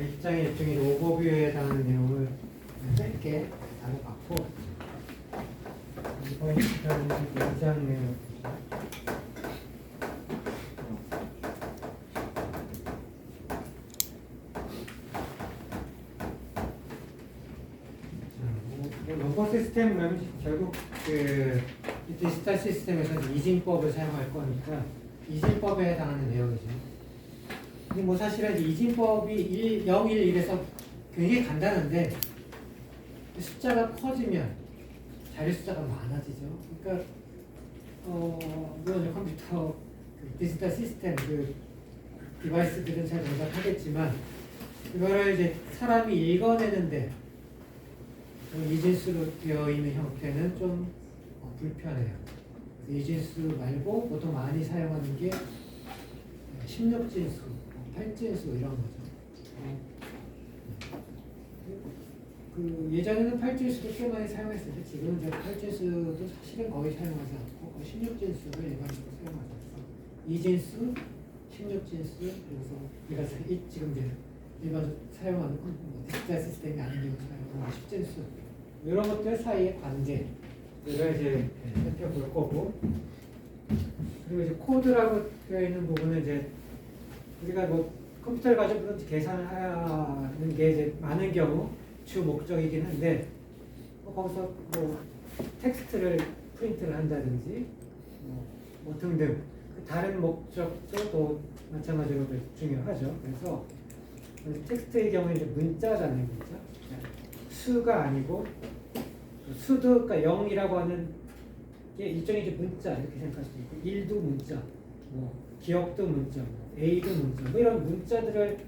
입장의 일종의 오버뷰에 해당하는 내용을 짧게 다뤄봤고, 이번 시간은 연장 내용. 넘버 시스템은 결국 그 디지털 시스템에서 이진법을 사용할 거니까 이진법에 해당하는 내용이죠. 근데 뭐 사실은 이진법이 1, 0, 1, 1에서 굉장히 간단한데 숫자가 커지면 자료 숫자가 많아지죠. 그러니까 물론 컴퓨터 그 디지털 시스템 그 디바이스들은 잘 동작하겠지만 이거를 이제 사람이 읽어내는데 이진수로 되어 있는 형태는 좀 불편해요. 이진수 말고 보통 많이 사용하는 게 16진수, 8진수 이런 거죠. 그 예전에는 8진수도 꽤 많이 사용했는데 지금은 이제 8진수도 사실은 거의 사용하지 않고 16진수를 일반적으로 사용하고 있어요. 2진수, 16진수, 그래서 우리가 지금 이제 일반적으로 사용하는 디지털 시스템이 아닌 경우 사용하는 10진수 이런 것들 사이의 관계를 이제 살펴볼 거고, 그리고 이제 코드라고 되어 있는 부분은 이제 우리가 뭐 컴퓨터를 가지고 계산하는 게 이제 많은 경우 주 목적이긴 한데 거기서 뭐 텍스트를 프린트를 한다든지 뭐 등등 다른 목적도 또 마찬가지로 중요하죠. 그래서 텍스트의 경우에 이제 문자잖아요, 문자. 수가 아니고 수도 그러니까 0이라고 하는 게 일종의 이제 문자 이렇게 생각할 수 있고 1도 문자, 뭐 기억도 문자, 뭐 A도 문자, 뭐 이런 문자들을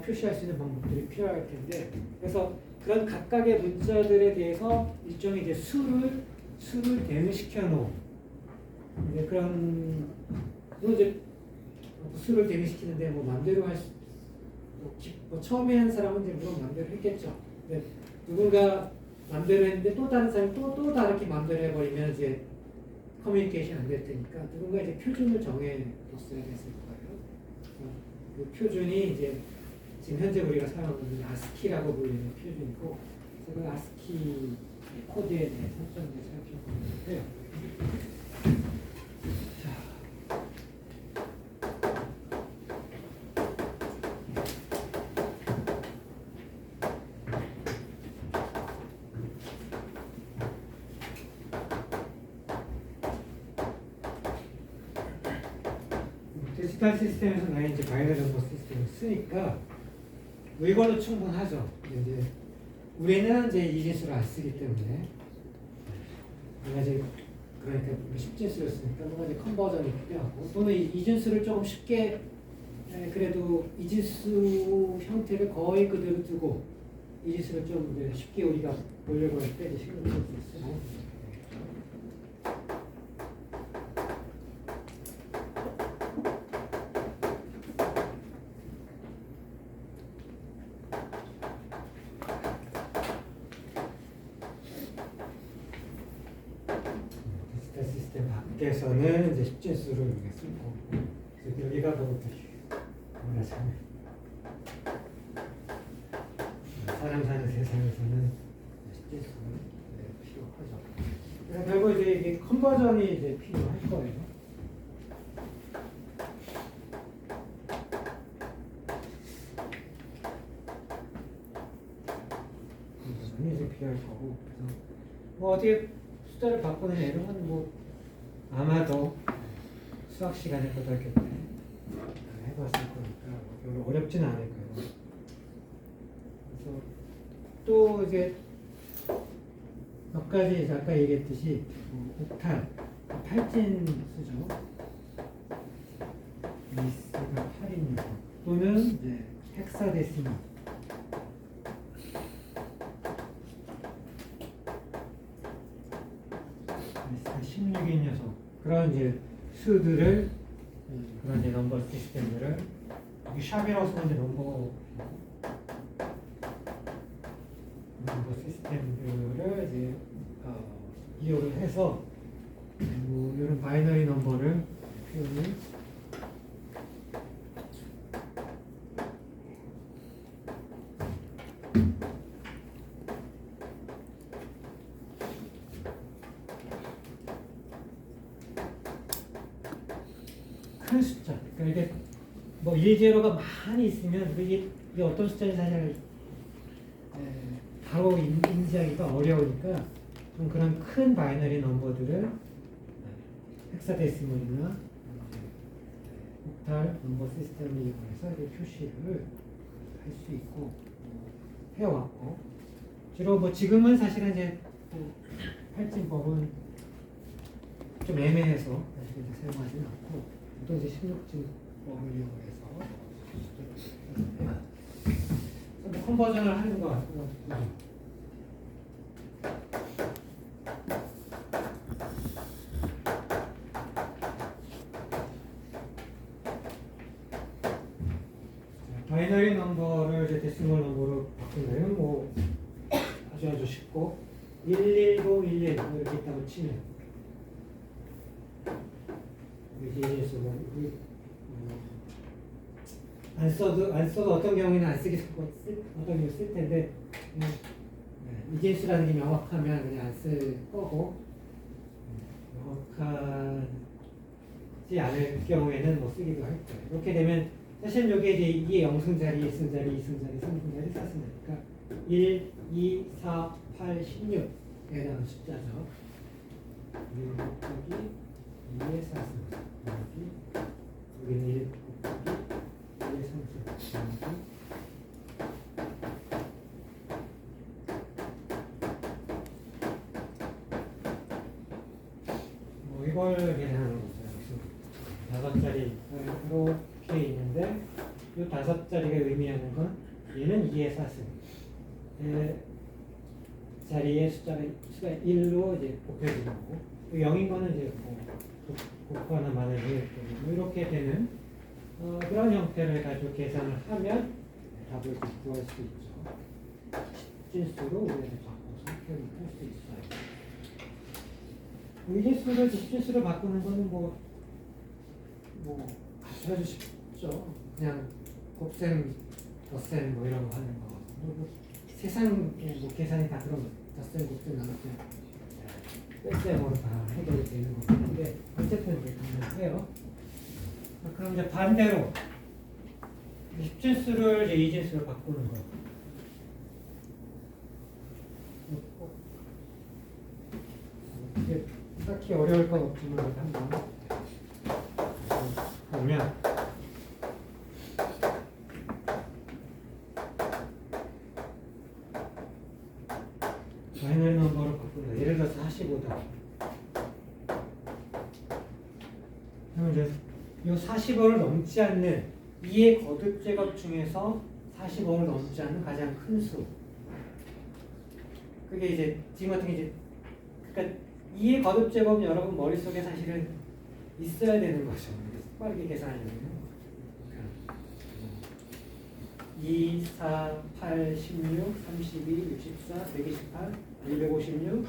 표시할 수 있는 방법들이 필요할 텐데 그래서 그런 각각의 문자들에 대해서 일종의 이제 수를 대응시켜 놓은 그런 이제 수를 대응시키는데 뭐 마음대로 할 수, 뭐 처음에 한 사람은 이제 물론 마음대로 했겠죠. 근데 누군가 마음대로 했는데 또 다른 사람이 또 다르게 마음대로 해버리면 이제 커뮤니케이션 안 될 테니까 누군가 이제 표준을 정해뒀어야 됐을 거예요. 그 표준이 이제 지금 현재 우리가 사용하는 아스키라고 불리는 표준이고, 그래서 그 아스키 코드에 대해 설정을 살펴보는데요. 디지털 시스템에서 나의 이제 바이너리 넘버 시스템을 쓰니까 이걸로 충분하죠. 이제 우리는 이제 이진수를 안 쓰기 때문에 우리가 이제 그러니까 10진수를 쓰니까 뭔가 이제 컨버전이 필요하고 또는 이진수를 조금 쉽게 그래도 이진수 형태를 거의 그대로 두고 이진수를 좀 이제 쉽게 우리가 보려고 할 때 신경 쓸 수 있어요. 밖에서는 이제 10진수를 우리가 쓸 거고 여기가 더 뭐라잖아요. 사람 사는 세상에서는 10진수가 필요하죠. 그래서 결국 이제 이게 컨버전이 이제 필요할 거예요. 컨버전이 이제 필요할 거고 그래서 뭐 어떻게 숫자를 바꾸는 이런 건 뭐 아마도 수학 시간에 고등학교 때 해봤을 거니까 별로 어렵진 않을 거예요. 그래서 또 이제 몇 가지 아까 얘기했듯이 옥탈, 8진 수죠. 리스가 8입니다. 또는 이제 헥사데시멀. 16인 녀석 그런 이제 수들을 그런 이제 넘버 시스템들을 여기 샵이라고 쓰는 넘버 시스템들을 이제 이용을 해서 이런 바이너리 넘버를 표현을 큰 숫자. 그러니까 이게 뭐 1, 제로가 많이 있으면 이게 어떤 숫자인지 사실 바로 인지하기가 어려우니까 좀 그런 큰 바이너리 넘버들을 헥사데시멀이나 옥탈 넘버 시스템을 이용해서 이렇게 표시를 할 수 있고 해왔고, 주로 뭐 지금은 사실은 이제 팔진법은 좀 애매해서 사실 이제 사용하지는 않고 보통 이제 16진법을 이용해서 뭐 컨버전을 하는 것 같고. 바이너리 넘버를 이제 데시멀 넘버로 바꾼다면 뭐 아주 쉽고 11011 이렇게 있다고 치면 이제 안 써도 어떤 경우에는 안 쓰기 어떤 경우 쓸 텐데 이진수라는 게 명확하면 그냥 안 쓸 거고 명확하지 않을 경우에는 뭐 쓰기도 할 거예요. 이렇게 되면 사실 여기에 이제 이게 0승자리, 1승자리, 2승자리, 3승자리 썼으니까 1, 2, 4, 8, 16에 대한 숫자죠. 1 곱하기 2의 4승 여기는 1 곱하기 2의 3승 뭐 이걸 계산하는 거죠. 5자리 이렇게 있는데 이 5자리가 의미하는 건 얘는 2의 4승 자리의 수가 1로 이제 곱해지는 거고 0인 거는 이제 뭐 곱거나 마는 뭐 이렇게 되는 그런 형태를 가지고 계산을 하면 답을 구할 수 있죠. 십진수로 우리가 바꿔서 표현할 수 있어요. 의진수를 십진수로 바꾸는 거는 뭐 아주 쉽죠. 그냥 곱셈, 덧셈 뭐 이런 거 하는 거. 뭐 세상 뭐 계산이 다 그런 덧셈, 곱셈, 나눗셈, 뺄셈으로 다 해결이 되는 거긴데 어쨌든 이제 가능해요. 그럼 이제 반대로 십진수를 이제 이진수로 바꾸는 거. 이게 딱히 어려울 건 없지만 한번 보면 바이너리 넘버로 바꾼다. 예를 들어서 45다. 그러면 이제 이 45를 넘지 않는 2의 거듭 제곱 중에서 45를 넘지 않는 가장 큰 수. 그게 이제 지금 같은 게 이제 그러니까 2의 거듭 제곱은 여러분 머릿속에 사실은 있어야 되는 거죠. 빠르게 계산하려면 2, 4, 8, 16, 32, 64, 128, 256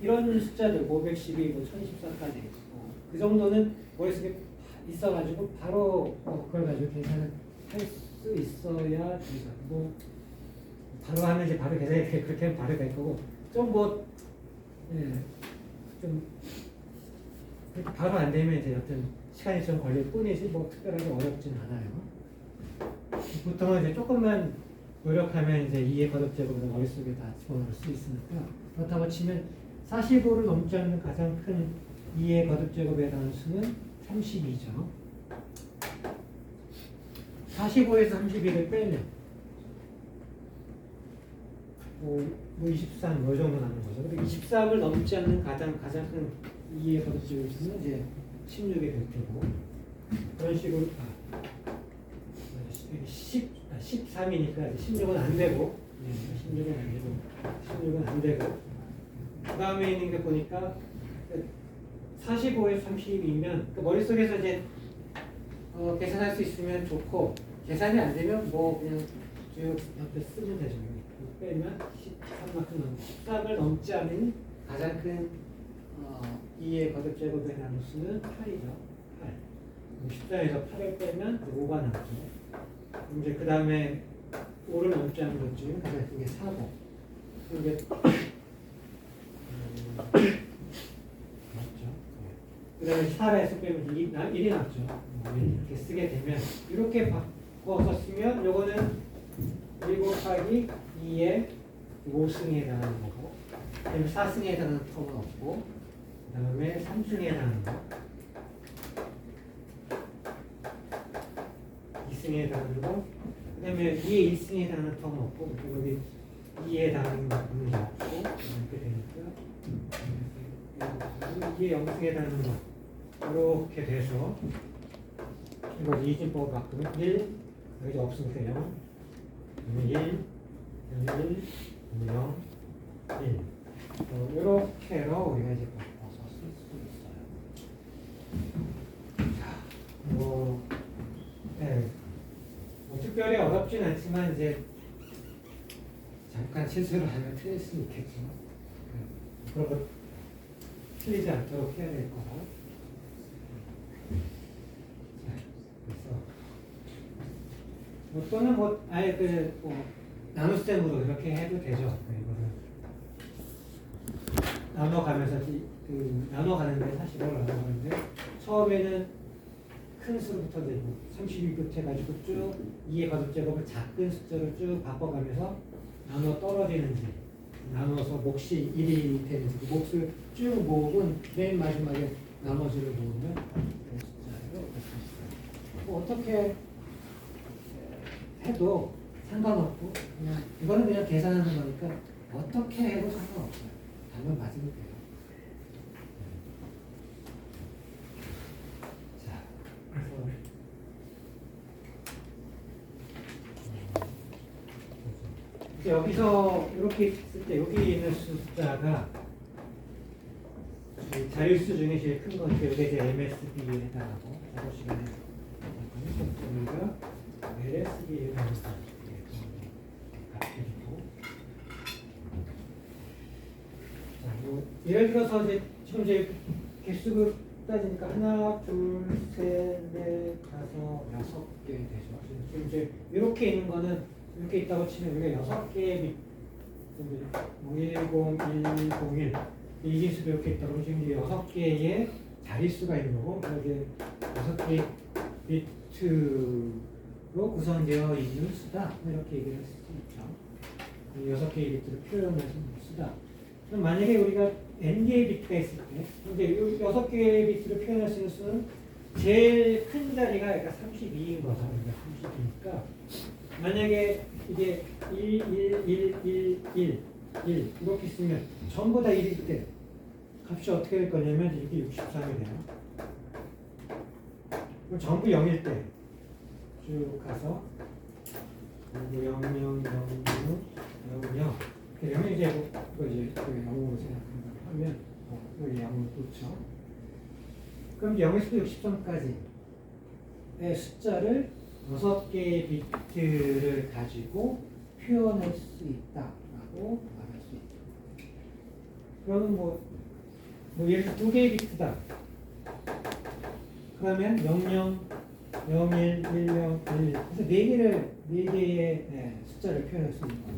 이런 숫자들 512, 1014까지 그 정도는 머릿속에 있어가지고 바로 그걸 가지고 계산을 할 수 있어야 되죠. 뭐 바로 하면 이제 바로 계산이 돼. 그렇게 하면 바로 될 거고 좀 좀 바로 안 되면 이제 어떤 시간이 좀 걸릴 뿐이지 뭐 특별하게 어렵진 않아요. 보통은 이제 조금만 노력하면 이제 2의 거듭 제곱을 머릿속에 다 집어넣을 수 있으니까 그렇다고 치면 45를 넘지 않는 가장 큰 2의 거듭 제곱에 대한 수는 32죠. 45에서 32를 빼면 뭐 23, 이 정도 나는 거죠. 근데 23을 넘지 않는 가장 큰 2의 거듭 제곱의 수는 이제 16이 될 테고 그런 식으로 13이니까 16은 안 되고 16은 안 되고 그 다음에 있는 게 보니까 45에 30이면 그 머릿속에서 이제 계산할 수 있으면 좋고 계산이 안 되면 뭐 그냥 쭉 옆에 쓰면 되죠. 빼면 13을 넘지 않은 가장 큰 2의 거듭 제곱의 나눗수는 8이죠. 8. 14에서 8을 빼면 5가 남죠. 이제 그 다음에 5 5를 넘지 않은 것 중에 가장 큰 게 4고 이게 맞죠? 그 다음에 4에서 빼면 1이 남죠. 이렇게 쓰게 되면 이렇게 바꿔서 쓰면 요거는 1 곱하기 2의 5승에 해당하는 거고 그 다음에 4승에 해당하는 텀은 없고 그 다음에 3승에 해당하는 거 2승에 해당하는 거 그 다음에 2의 1승에 해당하는 텀은 없고 여기 2에 해당하는 거는 없고 이렇게 되니까 2의 0승에 해당하는 거 이렇게 돼서 이거 이진법을 바꾸면 1 여기 없으니까 0 1 1 0 1 이렇게로 우리가 이제 바꿔서 쓸 수도 있어요. 자, 네, 특별히 어렵진 않지만 이제 잠깐 실수를 하면 틀릴 수는 있겠지만 그런 거 틀리지 않도록 해야 될 거고. 자, 그래서 또는 아예 나눗셈으로 이렇게 해도 되죠. 이거를 나눠가면서 나눠가는데 사실은 나눠가는데 처음에는 큰 수부터 이제 32부터 해가지고 쭉 2의 거듭제곱을 작은 숫자로 쭉 바꿔가면서 나눠 떨어지는지 나눠서 몫이 1이 되는지 그 몫을 쭉 모으면 맨 마지막에 나머지를 모으면 그 숫자로 어떻게 해도 상관없고 그냥 이거는 그냥 계산하는 거니까 어떻게 해도 상관없어요. 답만 맞으면 돼요. 자, 그래서 여기서 이렇게 있을 때 여기 있는 숫자가 자율수 중에 제일 큰 건 이게 이제 MSB에 해당하고 저번 시간에 여기가 LSB에 해당하고 예를 들어서 지금 개수를 따지니까 하나, 둘, 셋, 넷, 다섯, 6개 되죠. 지금 이렇게 있는 거는 이렇게 있다고 치면 우리가 6개의 10101 이진수도 이렇게 있다고 하면 지금 6개의 자릿수가 있는 거고 여기 6개의 비트로 구성되어 있는 수다 이렇게 얘기를 할 수 있죠. 6개의 비트를 표현할 수 있는 수다. 그럼 만약에 우리가 n개의 비트가 있을 때, 이제 6개의 비트를 표현할 수 있는 수는 제일 큰 자리가 그러니까 32인 거죠. 그러니까 32니까 만약에 이게 1 이렇게 쓰면 전부 다 1일 때 값이 어떻게 될 거냐면 이렇게 63이 돼요. 그럼 전부 0일 때 쭉 가서 0, 0, 0, 0, 0 0이 이제 이거 이제 0으로 생각하면 여기 0을 놓죠. 그럼 0에서 63까지의 숫자를 6개의 비트를 가지고 표현할 수 있다라고 말할 수 있죠. 그러면 예를 들어 2개의 비트다. 그러면 00, 01, 10, 11 그래서 4개의 숫자를 표현할 수 있는 거예요.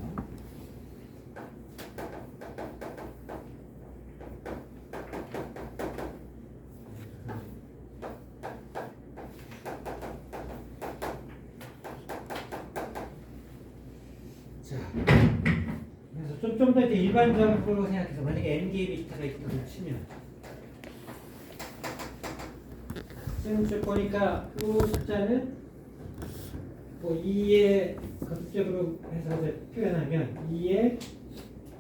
그래서 좀 더 이제 일반적으로 생각해서 만약에 n개의 비트가 있다고 치면 지금 보니까 그 숫자는 2의 거듭적으로 해서 표현하면 2의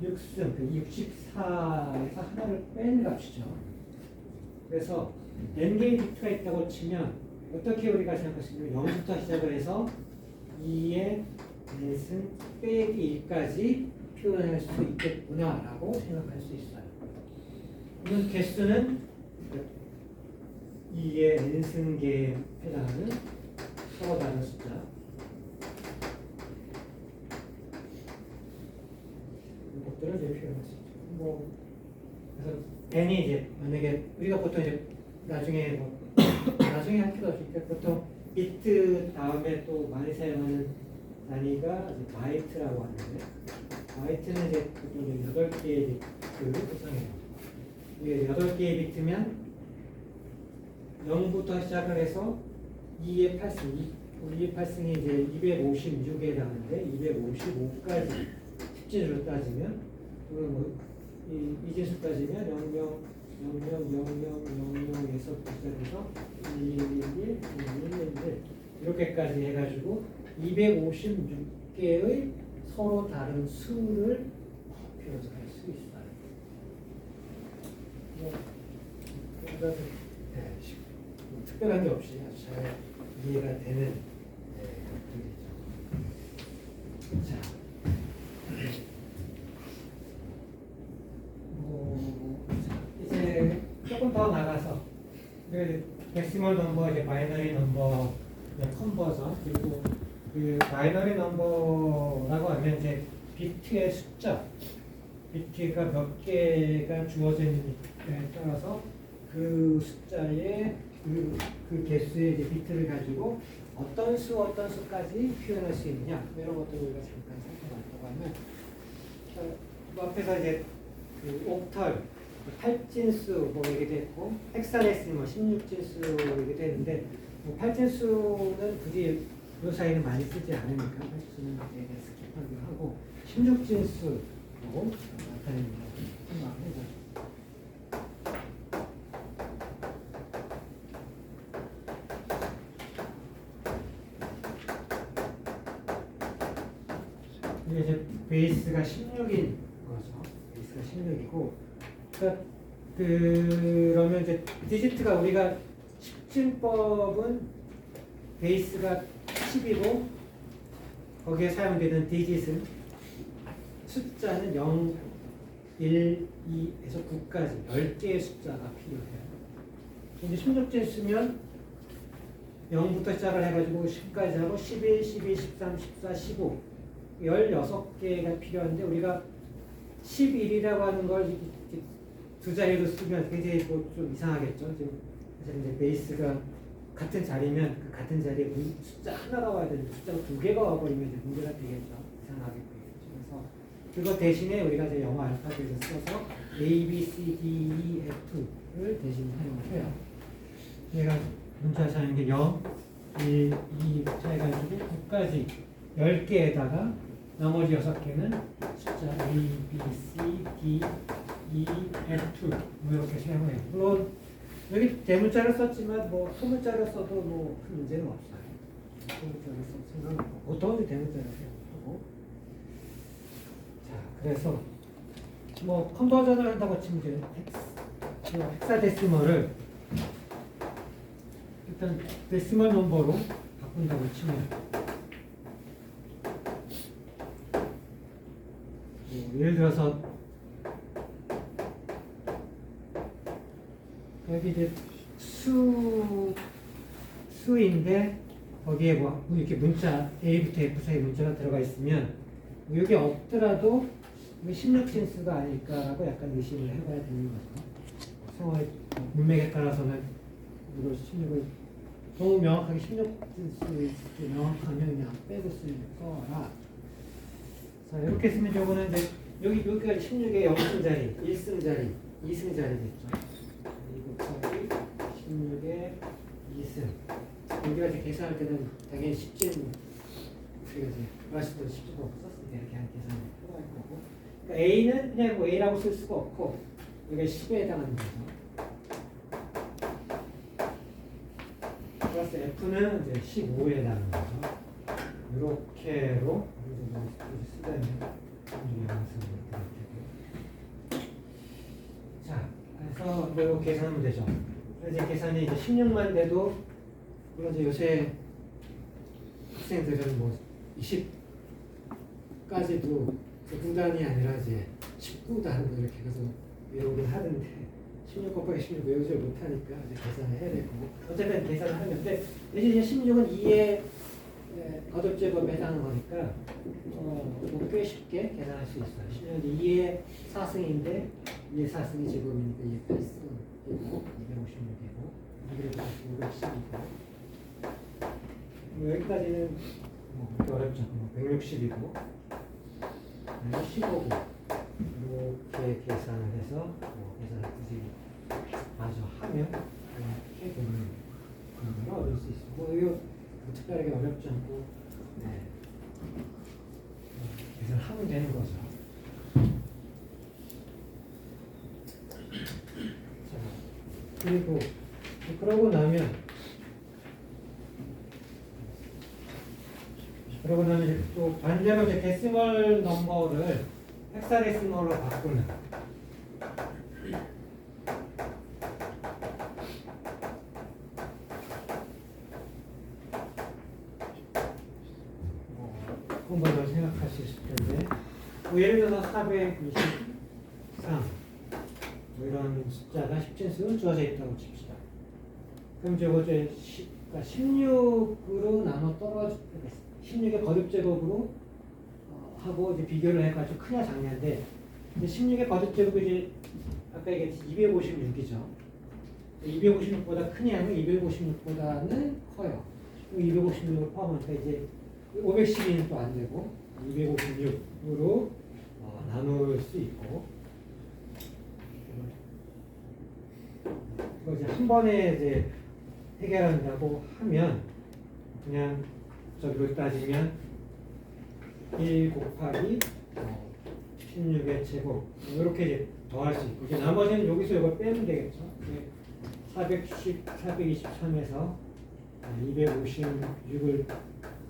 6승, 64에서 하나를 뺀 값이죠. 그래서 n개의 비트가 있다고 치면 어떻게 우리가 생각할 수 있냐면 0부터 시작을 해서 2의 1승 빼기 1까지 표현할 수 있겠구나라고 생각할 수 있어요. 이런 개수는 2의 n승계에 해당하는 서로 다른 숫자. 이것들을 이제 표현할 수 있죠. 그래서 n이 이제 만약에 우리가 보통 이제 나중에 나중에 할 필요 없으니까 보통 비트 다음에 또 많이 사용하는 단위가 이제 바이트라고 하는데 바이트는 이제 보통 8개의 비트를 구성해요. 이게 8개의 비트면 0부터 시작을 해서 2의 8승, 2의 8승이 이제 256에 해당하는데 255까지 10진수로 따지면 그리고 뭐이 진수 따지면 00, 0000에서 시작해서 111, 111 이렇게까지 해가지고 256개의 서로 다른 수를 표현할 수 있어요. 뭐, 특별한 게 없이 아주 잘 이해가 되는 것들이죠. 자, 이제 조금 더 나가서 데시멀 넘버, 이제 바이너리 넘버 컨버전 그리고 그 바이너리 넘버라고 하면 이제 비트의 숫자, 비트가 몇 개가 주어져 있는지에 따라서 그 숫자의 그 개수의 이제 비트를 가지고 어떤 수까지 표현할 수 있느냐 이런 것들을 우리가 잠깐 살펴봤다고 하면 그 앞에서 이제 그 옥털, 8진수 뭐 얘기도 했고 헥사데시멀 16진수 얘기도 했는데 뭐 8진수는 굳이 이 사이는 많이 쓰지 않으니까 8진수는 되게 스킵하기로 하고 16진수로 나타냅니다. 생각을 해보죠. 이게 이제 베이스가 16인 거죠. 베이스가 16이고, 그러면 이제 디지트가 우리가 10진법은 베이스가 10이고 거기에 사용되는 디짓은 숫자는 0, 1, 2에서 9까지 10개의 숫자가 필요해요. 이제 16진 쓰면 0부터 시작을 해가지고 10까지 하고 11, 12, 13, 14, 15 16개가 필요한데 우리가 11이라고 하는 걸 두 자리로 쓰면 굉장히 좀 이상하겠죠. 지금 이제 베이스가 같은 자리면 그 같은 자리에 숫자 하나가 와야 되는데 숫자가 2개가 와버리면 이제 문제가 되겠죠. 이상하게 되겠죠. 그래서 그거 대신에 우리가 이제 영어 알파벳을 써서 A, B, C, D, E, F를 대신 사용을 해요. 얘가 문자 사용인 게 0, 1, 2부터 해가지고 9까지 10개에다가 나머지 6개는 숫자 A, B, C, D, E, F 뭐 이렇게 사용해요. 물론 여기 대문자를 썼지만 뭐 소문자를 써도 뭐 큰 문제는 없어요. 소문자를 써도 상관없고 보통은 대문자를 사용하고. 자, 그래서 뭐 컨버전을 한다고 치면 이제 헥사데시멀을 일단 데시멀 넘버로 바꾼다고 치면 뭐 예를 들어서 여기 이제 수인데 거기에 뭐 이렇게 문자 A부터 F 사이 문자가 들어가 있으면 여기 없더라도 16진수가 아닐까라고 약간 의심을 해봐야 되는 거죠. 성어의 문맥에 따라서는 이걸 16을 너무 명확하게 16진수 명확하면 그냥 빼고 쓸 거라. 자, 이렇게 쓰면 저거는 이제 여기가 16의 0승 자리, 1승 자리, 2승 자리겠죠. 곱하기 16의 2승. 우리가 이제 계산할 때는 당연히 10진 우리가 이제 브라시도 10진 없었으니까 이렇게 한 계산을 해볼 거고. 그러니까 A는 그냥 뭐 A라고 쓸 수가 없고 여기가 10에 해당하는 거죠. 플러스 F는 이제 15에 해당하는 거죠. 이렇게로 쓰다면 자, 그래서 뭐 계산하면 되죠. 이제 계산이 이제 16만 돼도 물론 이제 요새 학생들은 뭐 20까지도 분단이 아니라 이제 19도 하는 거 이렇게 해서 외우긴 하는데 16 곱하기 16 외우지 못하니까 이제 계산을 해야 되고 어쨌든 계산을 하는데 이제 16은 2의 거듭제법에 해당하는 거니까 꽤 쉽게 계산할 수 있어요. 16은 2의 4승인데 2의 4승이 제곱이니까 2의 8승이고 256이고 2의 510이고 여기까지는 뭐 그렇게 어렵죠. 160이고 15고 이렇게 계산을 해서 계산을 굳이 마저 하면 이렇게 되는 그런 걸 얻을 수 있어요. 뭐 이거 특별하게 어렵지 않고 계산하면 되는 거죠. 자, 그리고 그러고 나면 이제 또 반대로 이제 데시멀 넘버를 헥사데시멀로 바꾸는 그런 걸 생각할 수 있을 텐데 뭐 예를 들어서 423 뭐 이런 숫자가 10진수로 주어져 있다고 칩시다. 그럼 저거 이제 16으로 나눠 떨어져 16의 거듭 제곱으로 하고 이제 비교를 해가지고 크냐 작냐인데 이제 16의 거듭 제곱이 이제 아까 얘기했듯이 256이죠. 256보다 크냐면 256보다는 커요. 256을 포함하니까 이제 512는 또 안 되고 256으로 나눌 수 있고 이거 이제 한 번에 이제 해결한다고 하면 그냥 저기로 따지면 1 곱하기 16의 제곱 이렇게 이제 더할 수 있고 이제 나머지는 여기서 이걸 빼면 되겠죠. 423에서 256을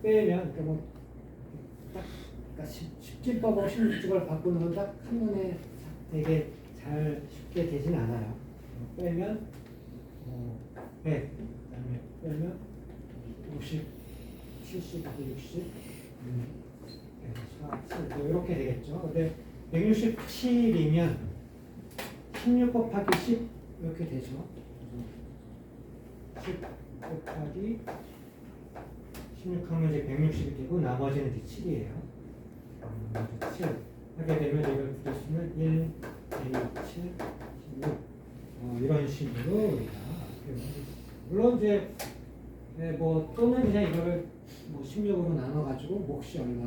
빼면 그러니까 뭐 딱 그러니까 10진법하고 16집을 바꾸는 건 딱 한눈에 되게 잘 쉽게 되진 않아요. 빼면 100 그다음에 빼면 50 70, 60, 104, 7 이렇게 되겠죠. 근데 167이면 16 곱하기 10 이렇게 되죠. 10 곱하기 16하면 이제 160이 되고 나머지는 이제 7이에요. 나머지 7 하게 되면 이걸 붙였으면 1, 2, 7, 16 이런 식으로 우리가 물론 이제 뭐 또는 그냥 이거를 뭐 16으로 나눠가지고 몫이 얼마,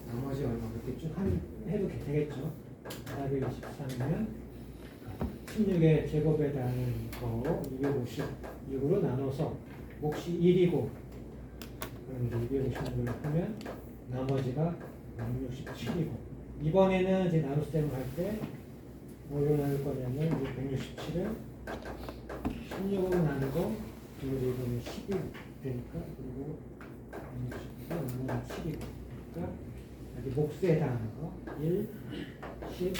나머지 얼마 그렇게 쭉 해도 되겠죠. 423이면 16의 제곱에 대한 거 256으로 나눠서 몫이 1이고 그럼 이제 256을 하면 나머지가 167이고 이번에는 이제 나눗셈을 할 때 뭐로 나눌 거냐면 167을 16으로 나누고 그리고 이거는 10이 되니까 그리고 160가 나머지 7이고 그러니까 여기 몫에 해당하는 거 1, 10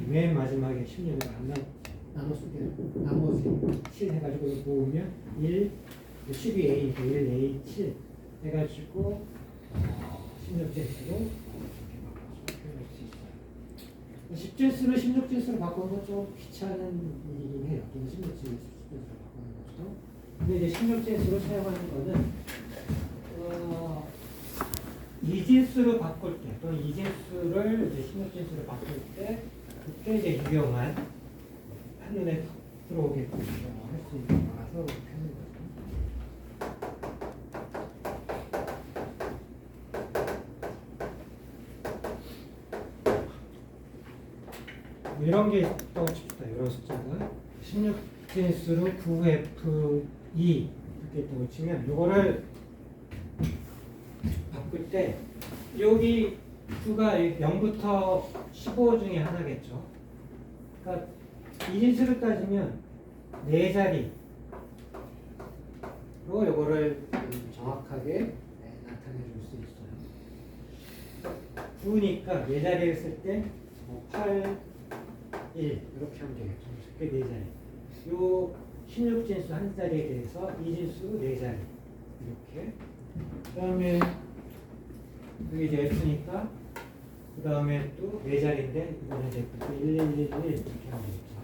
맨 마지막에 16을 안 나눴을 때 나머지 7 해가지고 이거 모으면 1, 10이 A이고 1, A, 7 해가지고 16진수로 표현할 수 있어요. 10진수를 16진수로 바꾸는 건 좀 귀찮은 일이긴 해요. 16진수로 바꾸는 거죠. 근데 이제 16진수로 사용하는 거는 이진수로 바꿀 때 또는 이진수를 이제 16진수로 바꿀 때 그때 이제 유용한 한눈에 들어오게끔 할 수 있는 거라서 그렇게 하는 거죠. 이런 게 있다고 칩시다. 이런 숫자가 16진수로 9F2 이렇게 있다고 치면 이거를 바꿀 때 여기 9가 0부터 15 중에 하나겠죠. 그러니까 이진수를 따지면 4자리로 이거를 정확하게 나타내 줄 수 있어요. 9니까 4자리를 쓸 때 8, 1 이렇게 하면 되겠죠. 쉽게 4자리. 요 16진수 한 자리에 대해서 이진수 4자리 이렇게. 그 다음에 여기 이제 F니까 그 다음에 또 4자리인데 이거는 이제 1, 1, 1, 1 이렇게 하면 되겠죠.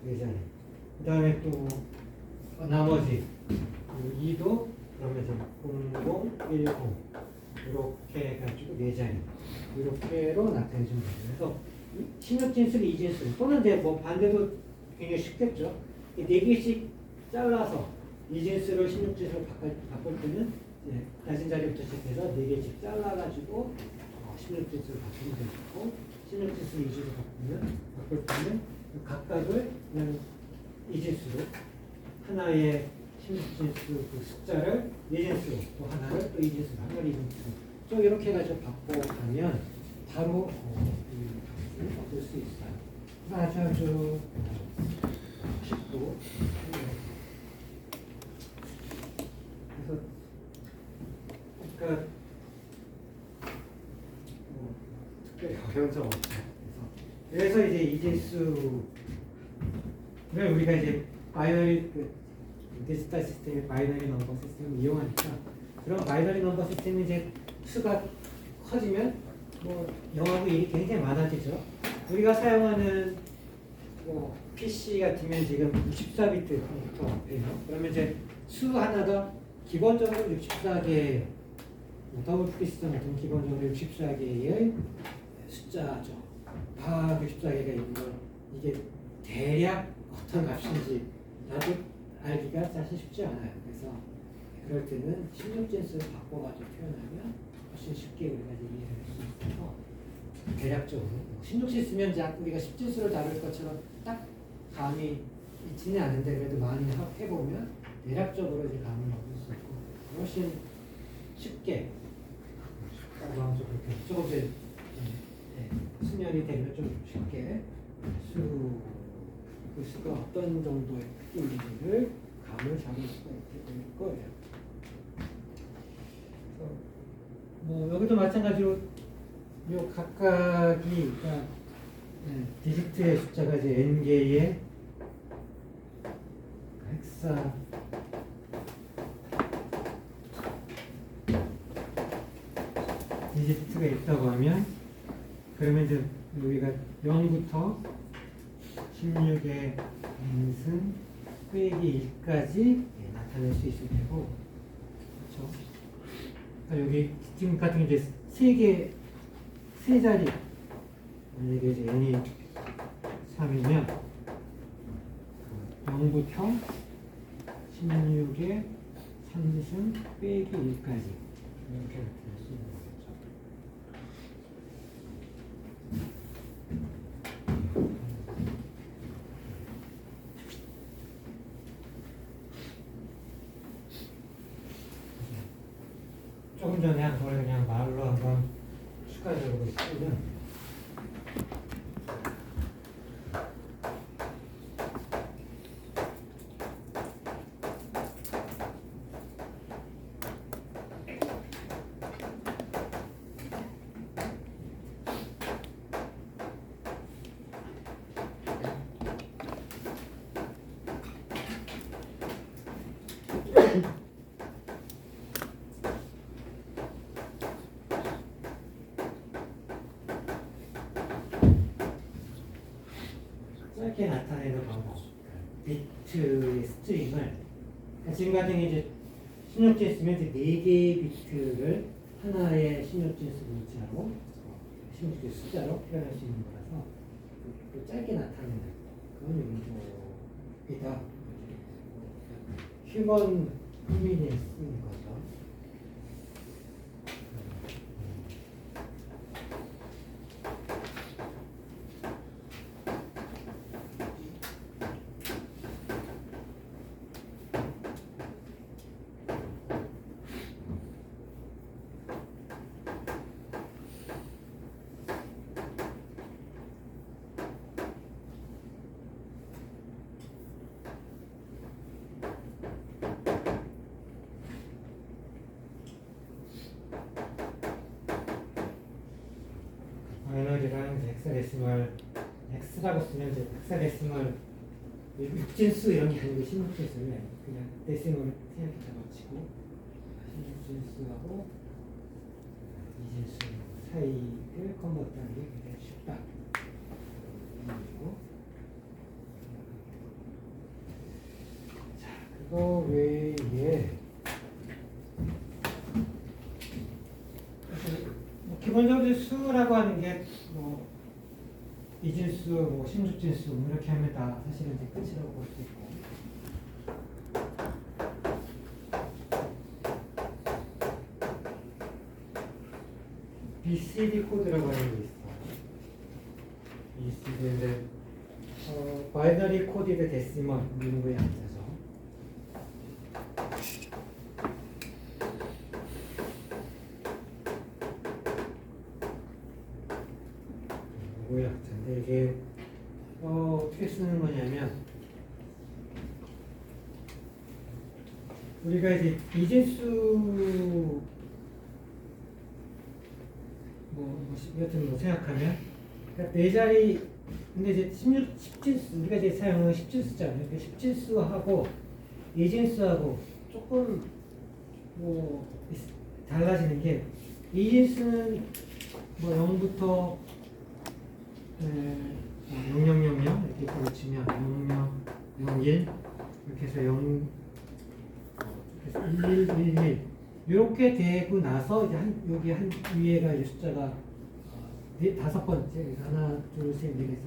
4자리. 그 다음에 또 나머지 2도 그러면 이제 00, 10 이렇게 해가지고 4자리 이렇게로 나타내주면 돼요. 그래서 16진수를 이진수 또는 이제 뭐 반대도 굉장히 쉽겠죠. 4개씩 잘라서 이진수를 16진수로 바꿀 때는 낮은 자리부터 시작해서 4개씩 잘라가지고 16진수를 바꾸면 되고 16진수 2주로 바꿀 때는 각각을 그냥 2진수로 하나의 16진수 그 숫자를 4진수로 또 하나를 또 2진수로 하나를 2진수로 좀 이렇게 해가지고 바꿔가면 바로 이 값을 얻을 수 있어요. 아주 쉽고 그래서 그러니까 특별히 어려운 점 없죠. 그래서 이제 이진수를 우리가 이제 바이너리 디지털 시스템의 바이너리 넘버 시스템을 이용하니까 그런 바이너리 넘버 시스템이 이제 수가 커지면 뭐 영하고 일이 굉장히 많아지죠. 우리가 사용하는 뭐 PC 같으면 지금 64비트부터 돼요. 그러면 이제 수 하나가 기본적으로 64개예요. WPC 같은 기본적으로 64개의 숫자죠. 다 64개가 있는 건 이게 대략 어떤 값인지 나도 알기가 사실 쉽지 않아요. 그래서 그럴 때는 16진수를 바꿔가지고 표현하면 훨씬 쉽게 우리가 이해할 수 있어서 대략적으로 16진 쓰면 우리가 10진수를 다룰 것처럼 딱 감이 있지는 않은데 그래도 많이 해보면 대략적으로 이제 감을 얻을 수 있고 훨씬 쉽게 조금 이제 수년이 되면 좀 쉽게 그 수가 어떤 정도의 크기인지를 감을 잡을 수가 있게 될 거예요. 뭐 여기도 마찬가지로 요 각각이 그러니까 디지트의 숫자가 이제 n개의 헥사 디지트가 있다고 하면 그러면 이제 우리가 0부터 16의 n승 빼기 1까지 나타낼 수 있을 테고 그렇죠? 그러니까 여기 지금 같은 이제 세 자리 만약에 이제 n이 3이면 0부터 16의 3승 빼기 1까지 이렇게 나타낼 수 있는 거죠. 조금 전에 한 걸 그냥 말로 한번 추가적으로 쓰면 짧게 나타내는 방법. 비트의 스트링을 그러니까 지금 같은 경우 이제 16진 쓰면 이제 4개의 비트를 하나의 16진수 문자로 16진수 숫자로 표현할 수 있는 거라서 그 짧게 나타내는 그런 용도이다. 휴먼 후민에 쓰는 거죠. 바이너리랑 헥사데시멀 X라고 쓰면 이제 헥사데시멀 6진수 이런 게 아니고 16진수를 그냥 데시멀 생각해 잡아치고 16진수하고 2진수 사이를 컨버트하는 게 굉장히 쉽다. 그리고 자 그거 외에 기본적으로 수라고 하는 게 뭐 이진수, 뭐 16진수 뭐 이렇게 하면 다 사실은 이제 끝이라고 볼 수 있고 BCD 코드라고 하는 게 있어. BCD인데 바이너리 코디드 데시멀 이런 거에 앉아서 이거의 약자인데 이게 어떻게 쓰는 거냐면 우리가 이제 이진수 여튼 생각하면 그러니까 네 자리 근데 이제 10진수 우리가 이제 사용하는 10진수잖아요. 그 10진수하고 이진수하고 조금 달라지는 게 이진수는 0부터 0000 이렇게 붙이면 0001 이렇게 해서 1111 이렇게 되고 나서 이제 여기 위에가 이제 숫자가 다섯 번째 하나 둘셋넷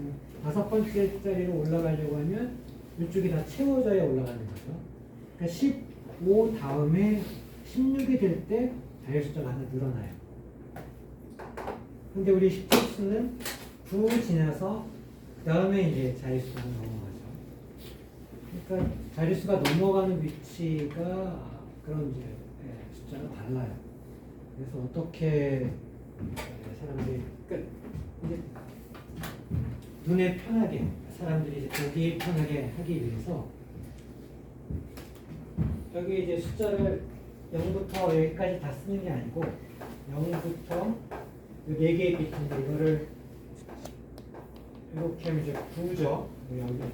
다섯 번째 자리로 올라가려고 하면 이쪽이 다 채워져야 올라가는 거죠. 그러니까 15 다음에 16이 될 때 자리 숫자가 하나 늘어나요. 근데 우리 10진수는 9 지나서 그 다음에 이제 자릿수가 넘어가죠. 그러니까 자릿수가 넘어가는 위치가 그런 이제 숫자가 달라요. 그래서 어떻게 사람들이 이제 눈에 편하게 사람들이 이제 보기 편하게 하기 위해서 여기 이제 숫자를 0부터 여기까지 다 쓰는 게 아니고 0부터 4개의 비트인데 이거를 이렇게 하면 이제 9죠. 여기서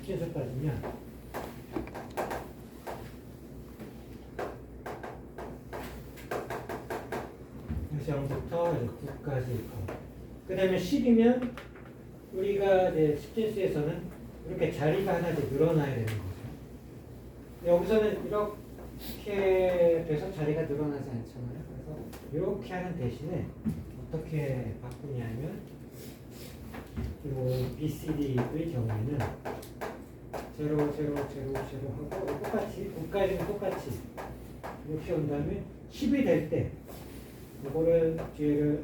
10진수 따지면 그래서 0부터 9까지 있고 그 다음에 10이면 우리가 이제 10진수에서는 이렇게 자리가 하나 이제 늘어나야 되는 거죠. 여기서는 이렇게 돼서 자리가 늘어나지 않잖아요. 그래서 이렇게 하는 대신에 어떻게 바꾸냐면 이 BCD의 경우에는 0, 0, 0, 0 하고 똑같이 9까지는 똑같이 이렇게 온 다음에 10이 될 때 이거를 뒤에를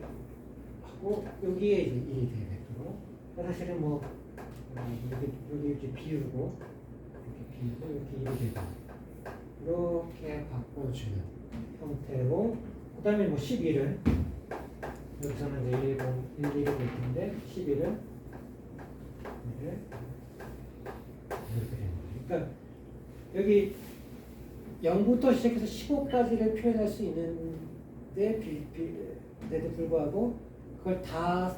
하고 여기에 이제 1이 되도록 사실은 여기 이렇게 비우고 이렇게 1이 되고 이렇게 바꿔주는 형태로 그 다음에 11은 여기서는 이제 1, 1이 될 텐데 11은 이렇게 되는 거죠. 그러니까 여기 0부터 시작해서 15까지를 표현할 수 있는데 데도 불구하고 그걸 다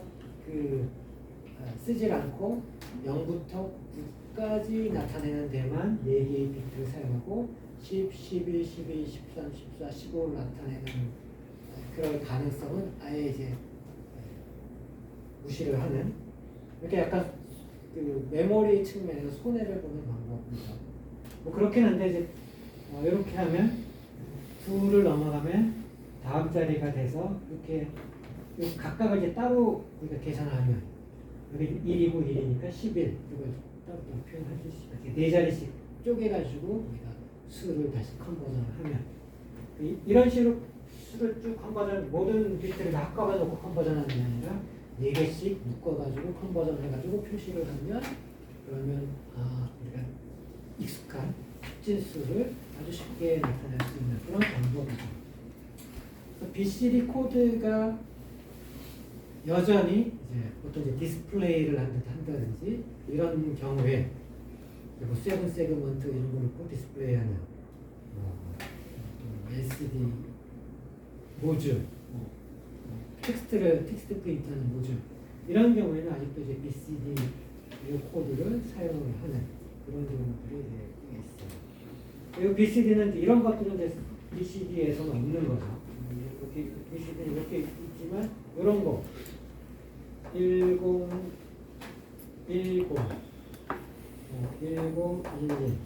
쓰질 않고 0부터 9까지 나타내는 데만 4개의 비트를 사용하고 10, 11, 12, 13, 14, 15를 나타내는 그런 가능성은 아예 이제 무시를 하는 이렇게 약간 메모리 측면에서 손해를 보는 방법이죠. 그렇긴 한데 이제 이렇게 하면 9를 넘어가면 다음 자리가 돼서 이렇게 각각을 이제 따로 우리가 계산을 하면 여기 1이고 1이니까 11 이걸 따로 표현할 수 있습니다. 이렇게 4자리씩 쪼개가지고 우리가 수를 다시 컨버전을 하면 이런 식으로 수를 쭉 컨버전 모든 비트를 다 한꺼번에 놓고 컨버전하는 게 아니라 4개씩 묶어가지고 컨버전 해가지고 표시를 하면 그러면 우리가 익숙한 진수를 아주 쉽게 나타낼 수 있는 그런 방법이죠. BCD 코드가 여전히 이제 보통 이제 디스플레이를 한다든지 이런 경우에 그리고 세븐 세그먼트 이런 걸 놓고 디스플레이하는 LCD 모듈, 텍스트 프린트하는 모듈 이런 경우에는 아직도 이제 BCD 코드를 사용을 하는 그런 경우들이 있어요. 그리고 BCD는 이런 것들은 이제 BCD에서는 없는 거죠. 이렇게 BCD는 이렇게 있지만 이런 거 10, 10, 1011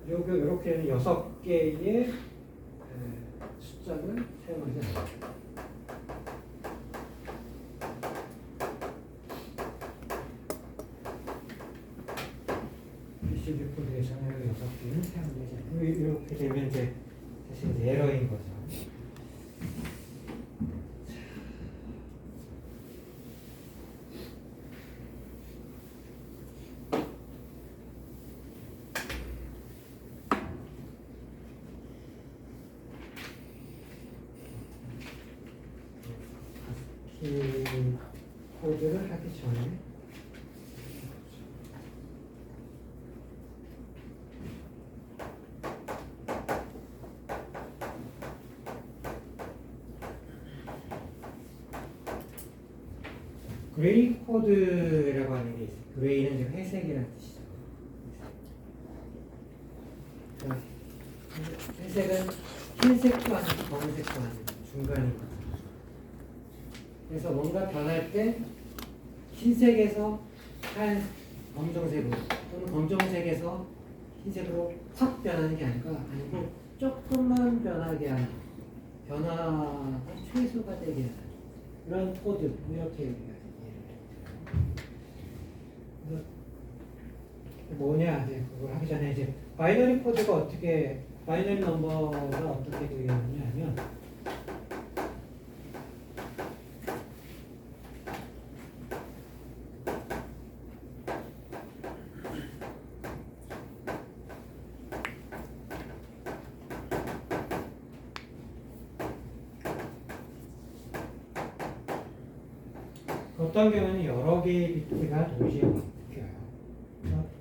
이렇게 6개의 숫자를 사용하지 않아요. USB 코드에서 6개는 사용되지 않고 이렇게 되면 이제 사실 이제 에러인 거죠. 이 코드를 하기 전에 그레이 코드라고 하는 게 있어요. 그레이는 이제 회색이라는 뜻이죠. 회색은 흰색도 아니고 검은색도 아니고 중간이거든요. 그래서 뭔가 변할 때 흰색에서 하얀 검정색으로 또는 검정색에서 흰색으로 확 변하는 게 아니고 조금만 변하게 하는, 변화가 최소가 되게 하는 그런 코드, 이렇게 얘기해요. 뭐냐, 이제 그걸 하기 전에 이제 바이너리 코드가 어떻게, 바이너리 넘버가 어떻게 되겠느냐 하면 어떤 경우는 여러 개의 비트가 동시에 바뀌어요.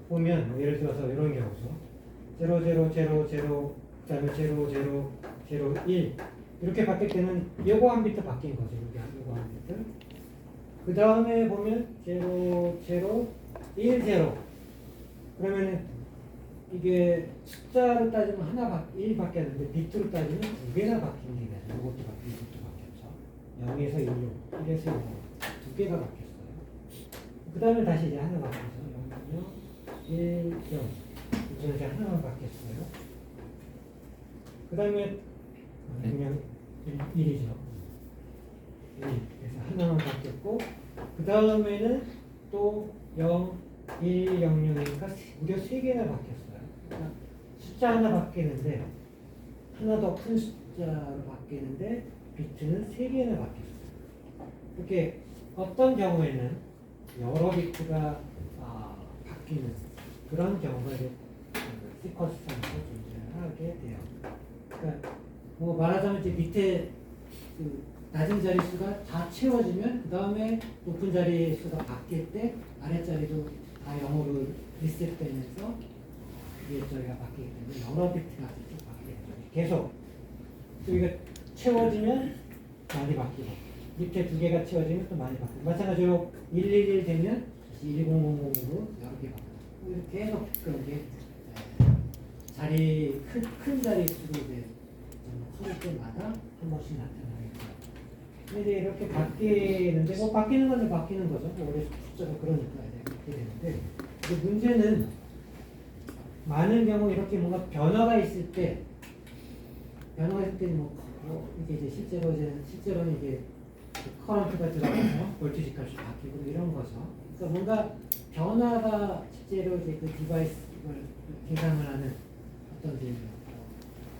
보면 예를 들어서 이런 경우죠. 0, 0, 0, 0, 그다음에 0, 0, 0, 1 이렇게 바뀔 때는 요거 한 비트 바뀐 거죠. 요거 한 비트. 그 다음에 보면 0, 0, 1, 0 그러면은 이게 숫자로 따지면 하나 1 바뀌었는데 비트로 따지면 두 개나 바뀐 게 되죠. 요것도 바뀌고 이것도 바뀌었죠. 0에서 1로 1에서 1로 두 개가 바뀌었어요. 그 다음에 다시 이제 하나 바뀌어서 0, 1, 0 이제 하나만 바뀌었어요. 그 다음에 그냥 1이죠. 1. 그래서 하나만 바뀌었고 그 다음에는 또 0, 1, 0, 0이니까 무려 3개나 바뀌었어요. 그러니까 숫자 하나 바뀌는데 하나 더 큰 숫자로 바뀌는데 비트는 3개나 바뀌었어요. 이렇게 어떤 경우에는 여러 비트가 바뀌는 그런 경우가 이제 시퀀스상에서 존재하게 돼요. 그러니까 뭐 말하자면 이제 밑에 그 낮은 자릿수가 다 채워지면 그 다음에 높은 자릿수가 바뀔 때 아래 자리도 다 0으로 리셋되면서 위에 자리가 바뀌기 때문에 여러 비트가 쭉 바뀌게 되죠. 계속 여기가 채워지면 많이 바뀌고 밑에 두 개가 채워지면 또 많이 바뀌고 마찬가지로 111 되면 1000으로 여러 개 바뀌고 이렇게 계속 그런 게 자리 큰 자릿수로 이제 커질 때마다 한 번씩 나타나겠죠. 근데 이렇게 바뀌는데 뭐 바뀌는 건 바뀌는 거죠. 뭐 원래 숫자가 그러니까 이제 그렇게 되는데 근데 문제는 많은 경우 이렇게 뭔가 변화가 있을 때 이게 이제 실제로는 이게 커런트가 들어가서 볼티지 값이 바뀌고 이런 거죠. 그러니까 뭔가 변화가 실제로 이제 그 디바이스를 계산을 하는 어떤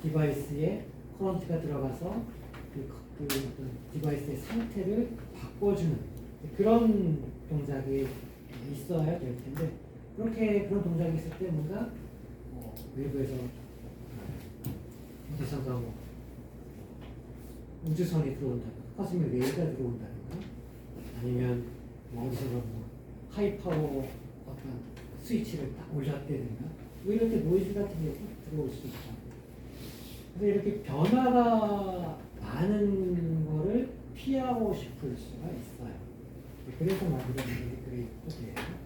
디바이스에 커런트가 들어가서 그 어떤 디바이스의 상태를 바꿔주는 그런 동작이 있어야 될 텐데 그런 동작이 있을 때 뭔가 외부에서 어디선가 우주선이 들어온다든가 코스믹 레이가 들어온다든가 아니면 어디선가 하이파워 어떤 스위치를 딱 올렸다든가 이럴 때 노이즈 같은 게 들어올 수 있죠. 그래서 이렇게 변화가 많은 거를 피하고 싶을 수가 있어요. 그래서 만들어진 게 그레이 코드예요.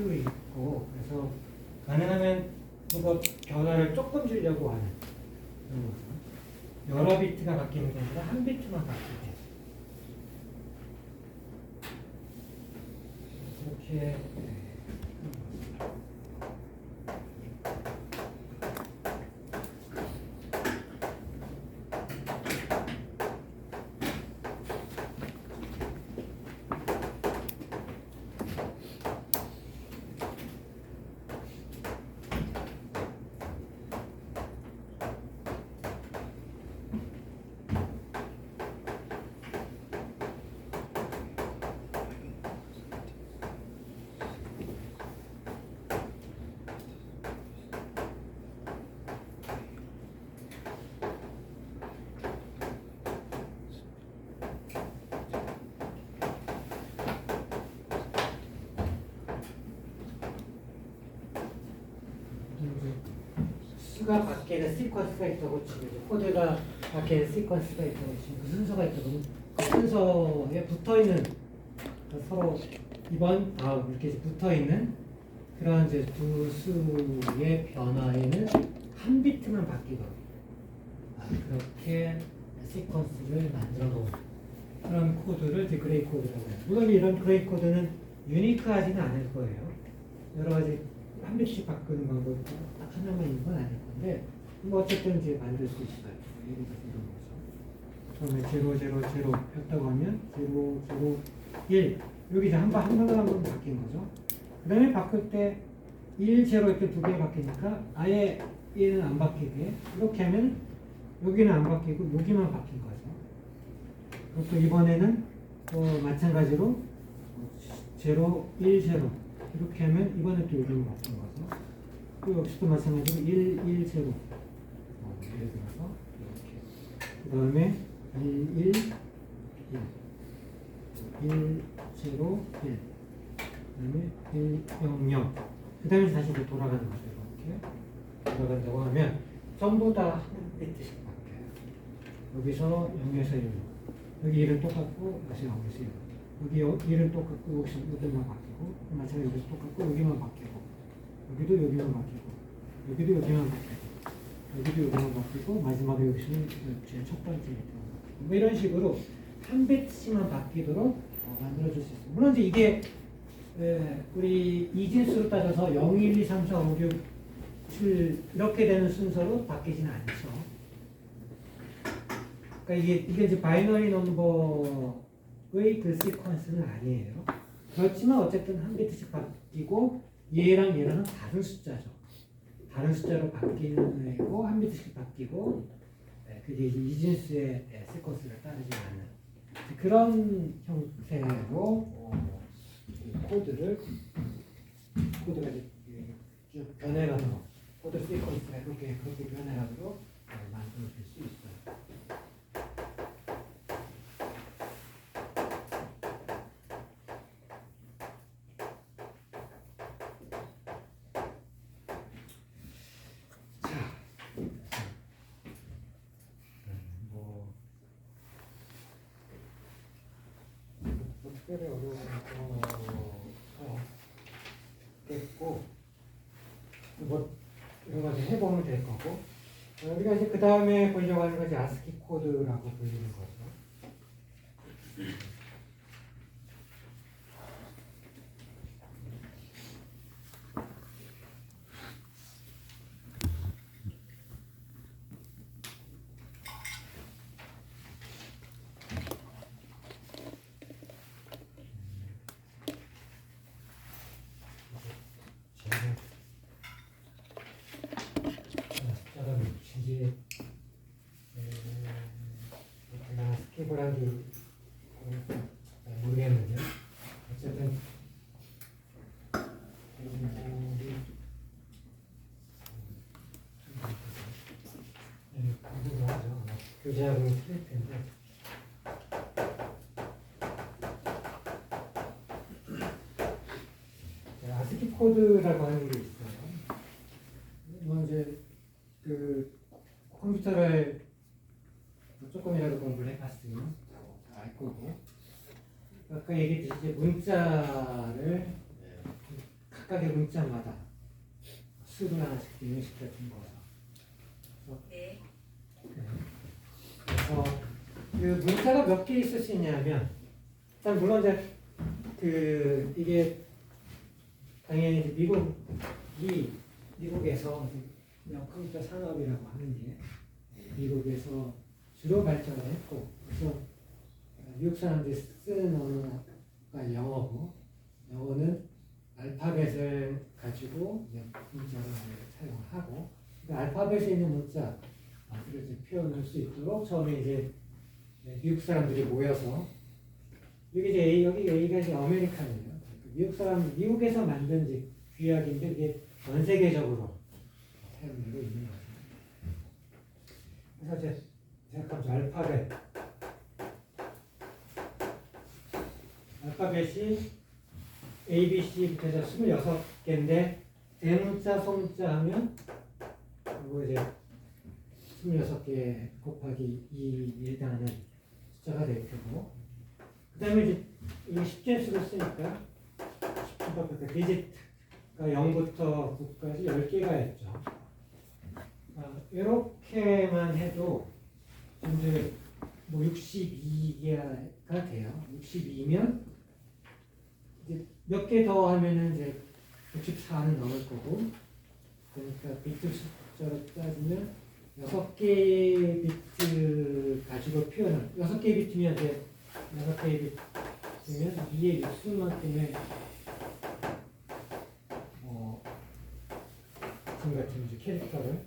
수 있고 그래서 가능하면 그거 변화를 조금 주려고 하는 그런 거죠. 여러 비트가 바뀌는 게 아니라 한 비트만 바뀌게 이렇게 수가 바뀌는 시퀀스가 있다고 치면 코드가 바뀌는 시퀀스가 있다고 치면 그 순서가 있다고 그 순서에 붙어있는 서로 이번 다음 이렇게 붙어있는 그런 이제 두 수의 변화에는 한 비트만 바뀌도록 그렇게 시퀀스를 만들어 놓은 그런 코드를 이제 그레이 코드라고 해요. 물론 이런 그레이 코드는 유니크하지는 않을 거예요. 여러 가지 한 비트씩 바꾸는 방법이 딱 하나만 있는 건 아닐 건데 뭐 어쨌든 이제 만들 수 있어요. 예를 들어서 이런 거죠. 처음에 0, 0, 0 폈다고 하면 0, 0, 1 여기 이제 한 번 바뀐 거죠. 그 다음에 바꿀 때 1, 0 이렇게 두 개 바뀌니까 아예 1은 안 바뀌게 이렇게 하면 여기는 안 바뀌고 여기만 바뀐 거죠. 그리고 이번에는 또 마찬가지로 0, 1, 0 이렇게 하면 이번에 또 여기만 바뀐 거죠. 또 역시도 마찬가지로 1, 1, 0 예를 들어서 이렇게 그 다음에 1, 1, 1 1, 0, 1 그 다음에 1, 0, 0 그 다음에 다시 이제 돌아가는 거죠. 이렇게 돌아간다고 하면 전부 다 한 비트씩 바뀌어요. 여기서 0에서 1 여기 1은 똑같고 여기서 0에서 1 여기 1은 똑같고 여기서 1만 바뀌고 마찬가지로 여기서 똑같고 여기만 바뀌고 여기도 여기만 바뀌고 여기도 여기만 바뀌고 여기도 여기만 바뀌고 마지막에 여기서는 제일 첫 번째 비트만 바뀌고 뭐 이런 식으로 한 비트씩만 바뀌도록 만들어줄 수 있습니다. 물론 이제 이게 우리 이진수로 따져서 0, 1, 2, 3, 4, 5, 6, 7 이렇게 되는 순서로 바뀌지는 않죠. 그러니까 이게 이제 바이너리 넘버의 그 시퀀스는 아니에요. 그렇지만 어쨌든 한 비트씩 바뀌고 얘랑 얘랑은 다른 숫자죠. 다른 숫자로 바뀌는 애고 한 비트씩 바뀌고 그게 이제 이진수의 시퀀스를 따르지 않는 그런 형태로 코드가 이제 쭉 변해가도록 코드 시퀀스가 그렇게 변해가도록 만들어줄 수 있어요. 특별히 어려운 겠고 뭐 이런 거 해보면 될 거고 우리가 이제 그 다음에 보려고 하는 것이 아스키 코드라고 불리는 거죠. 스키브라기 모르겠는데 어쨌든 공부를 하죠. 교재하고는 틀릴 텐데 아스키 코드라고 하는 게 있어요. 뭐 이제 그 컴퓨터를 조금이라도 공부를 해봤으면 알 거고 아까 얘기했듯이 이제 문자를 각각의 문자마다 수를 하나씩 대응시켜 준 거죠. 네. 그래서 그 문자가 몇 개 있을 수 있냐면, 일단 물론 이제 이게 당연히 이제 미국에서 컴퓨터 산업이라고 하는 게 미국에서 주로 발전을 했고, 그래서 미국 사람들이 쓰는 언어가 영어고, 영어는 알파벳을 가지고 이제 문자를 사용하고, 그 알파벳에 있는 문자를 이제 표현할 수 있도록 처음에 이제 미국 사람들이 모여서, 여기가 이제 아메리칸이에요. 미국에서 만든 이제 규약인데 이게 전 세계적으로 사용되고 있는 거죠. 그래서 이제 생각하면 알파벳이 A, B, C부터 해서 26개인데 대문자, 소문자 하면 그리고 이제 26개 곱하기 2에 해당하는 숫자가 될 테고, 그 다음에 이제 이 10진수를 쓰니까 10진법부터 디지트가 0부터 9까지 10개가 있죠. 이렇게만 해도 이제 뭐 62개가 돼요. 62면 이제 몇 개 더 하면은 이제 64는 넘을 거고, 그러니까 비트 숫자로 따지면 6개의 비트 가지고 표현을, 6개의 비트면 이제 6개의 비트면 2의 육수만큼의 지금 같은 이제 캐릭터를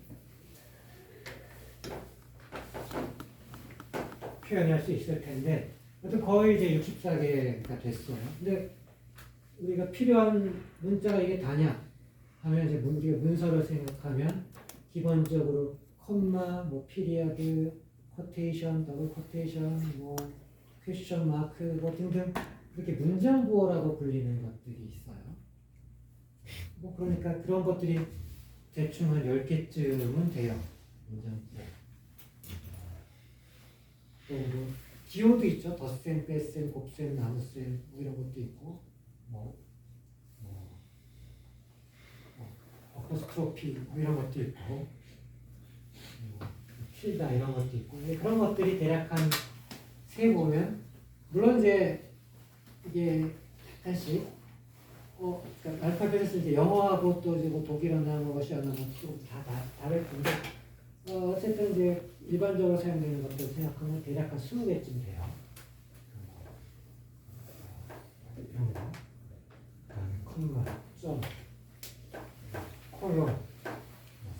표현할 수 있을 텐데, 아무튼 거의 이제 64개가 됐어요. 근데 우리가 필요한 문자가 이게 다냐 하면 이제 우리가 문서를 생각하면 기본적으로 콤마, 뭐 피리어드, 코테이션, 더블 코테이션, 뭐 퀘스천 마크 뭐 등등 이렇게 문장 부호라고 불리는 것들이 있어요. 뭐 그러니까 그런 것들이 대충 한 10개쯤은 돼요. 문장 부호. 또 뭐 기호도 있죠. 덧셈, 뺄셈, 곱셈, 나눗셈 뭐 이런 것도 있고, 어포스트로피 뭐 이런 것도 있고, 필다 이런 것도 있고, 그런 것들이 대략 한 세 보면, 물론 이제 이게 약간씩 그러니까 알파벳에서 이제 영어하고 또 이제 뭐 독일어나 뭐 러시아나 뭐좀다 다를 텐데, 어쨌든 이제 일반적으로 사용되는 것들 생각하면 대략 한 20개쯤 돼요. 이런 거, 그다음에 콤마, 점, 콜론,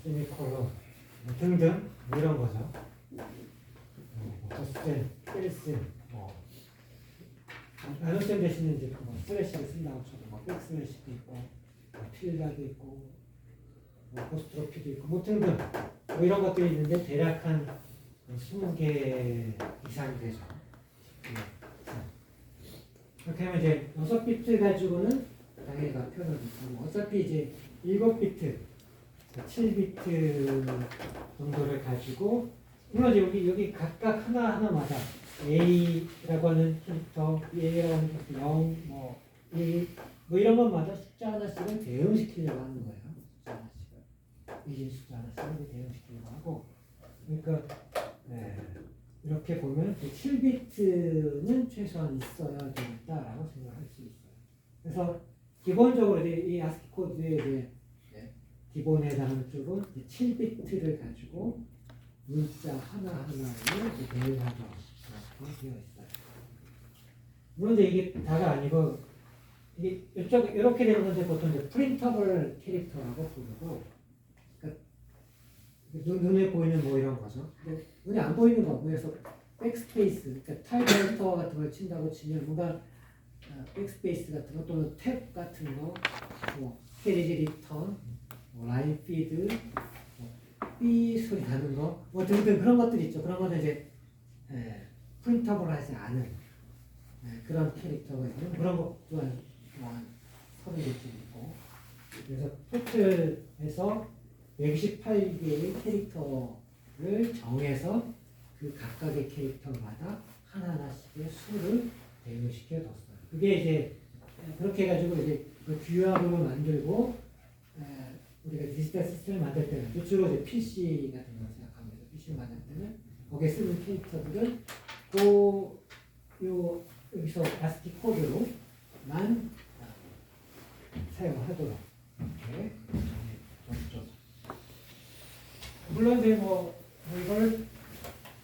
세미콜론 등등 뭐 이런 거죠. 덧셈, 뺄셈, 나눗셈 대신에 이제 슬래시를 쓴다고 쳐도 백슬래시도 있고, 필라도 있고, 포스트로피도 있고, 뭐 등등 뭐 이런 것들이 있는데 대략 한 20개 이상 되죠. 그렇게 하면 이제 6비트 가지고는 당연히 다 표현을 못하고, 어차피 이제 7비트, 7비트 정도를 가지고, 물론 여기 각각 하나하나마다 A라고 하는 캐릭터, A라고 하는 캐릭터 0, 뭐 1, 뭐 이런 것마다 숫자 하나씩은 대응시키려고 하는 거예요. 숫자 하나씩은. 이진 숫자 하나씩은 대응시키려고 하고, 그러니까 이렇게 보면 7비트는 최소한 있어야 되겠다라고 생각할 수 있어요. 그래서 기본적으로 이 ASCII 코드의 이제 기본에 해당하는 쪽은 7비트를 가지고 문자 하나하나를 대응하도록 되어 있어요. 물론 이제 이게 다가 아니고, 이게 이렇게 되는 건데 보통 이제 프린터블 캐릭터라고 부르고, 그러니까 눈에 보이는 뭐 이런 거죠. 근데 눈에 안 보이는 거, 그래서 백스페이스, 그러니까 타입 enter 같은 걸 친다고 치면 뭔가 백스페이스 같은 거 또는 탭 같은 거, 뭐 캐리지 리턴, 뭐 라인 피드, 삐 소리 나는 거, 뭐 등등 그런 것들이 있죠. 그런 거는 이제 프린터블 하지 않은 그런 캐릭터가 있는 그런 것 또한 한 30개쯤 있고, 그래서 토틀에서 128개의 캐릭터를 정해서 그 각각의 캐릭터마다 하나하나씩의 수를 대응시켜 뒀어요. 그게 이제 그렇게 해가지고 이제 그 규합으로 만들고 우리가 디지털 시스템을 만들 때는 주로 이제 PC 같은 거 생각하면 PC를 만들 때는 거기에 쓰는 캐릭터들은 여기서 ASCII 코드로만 사용하도록 이렇게 줬죠. 물론 이제 뭐 이걸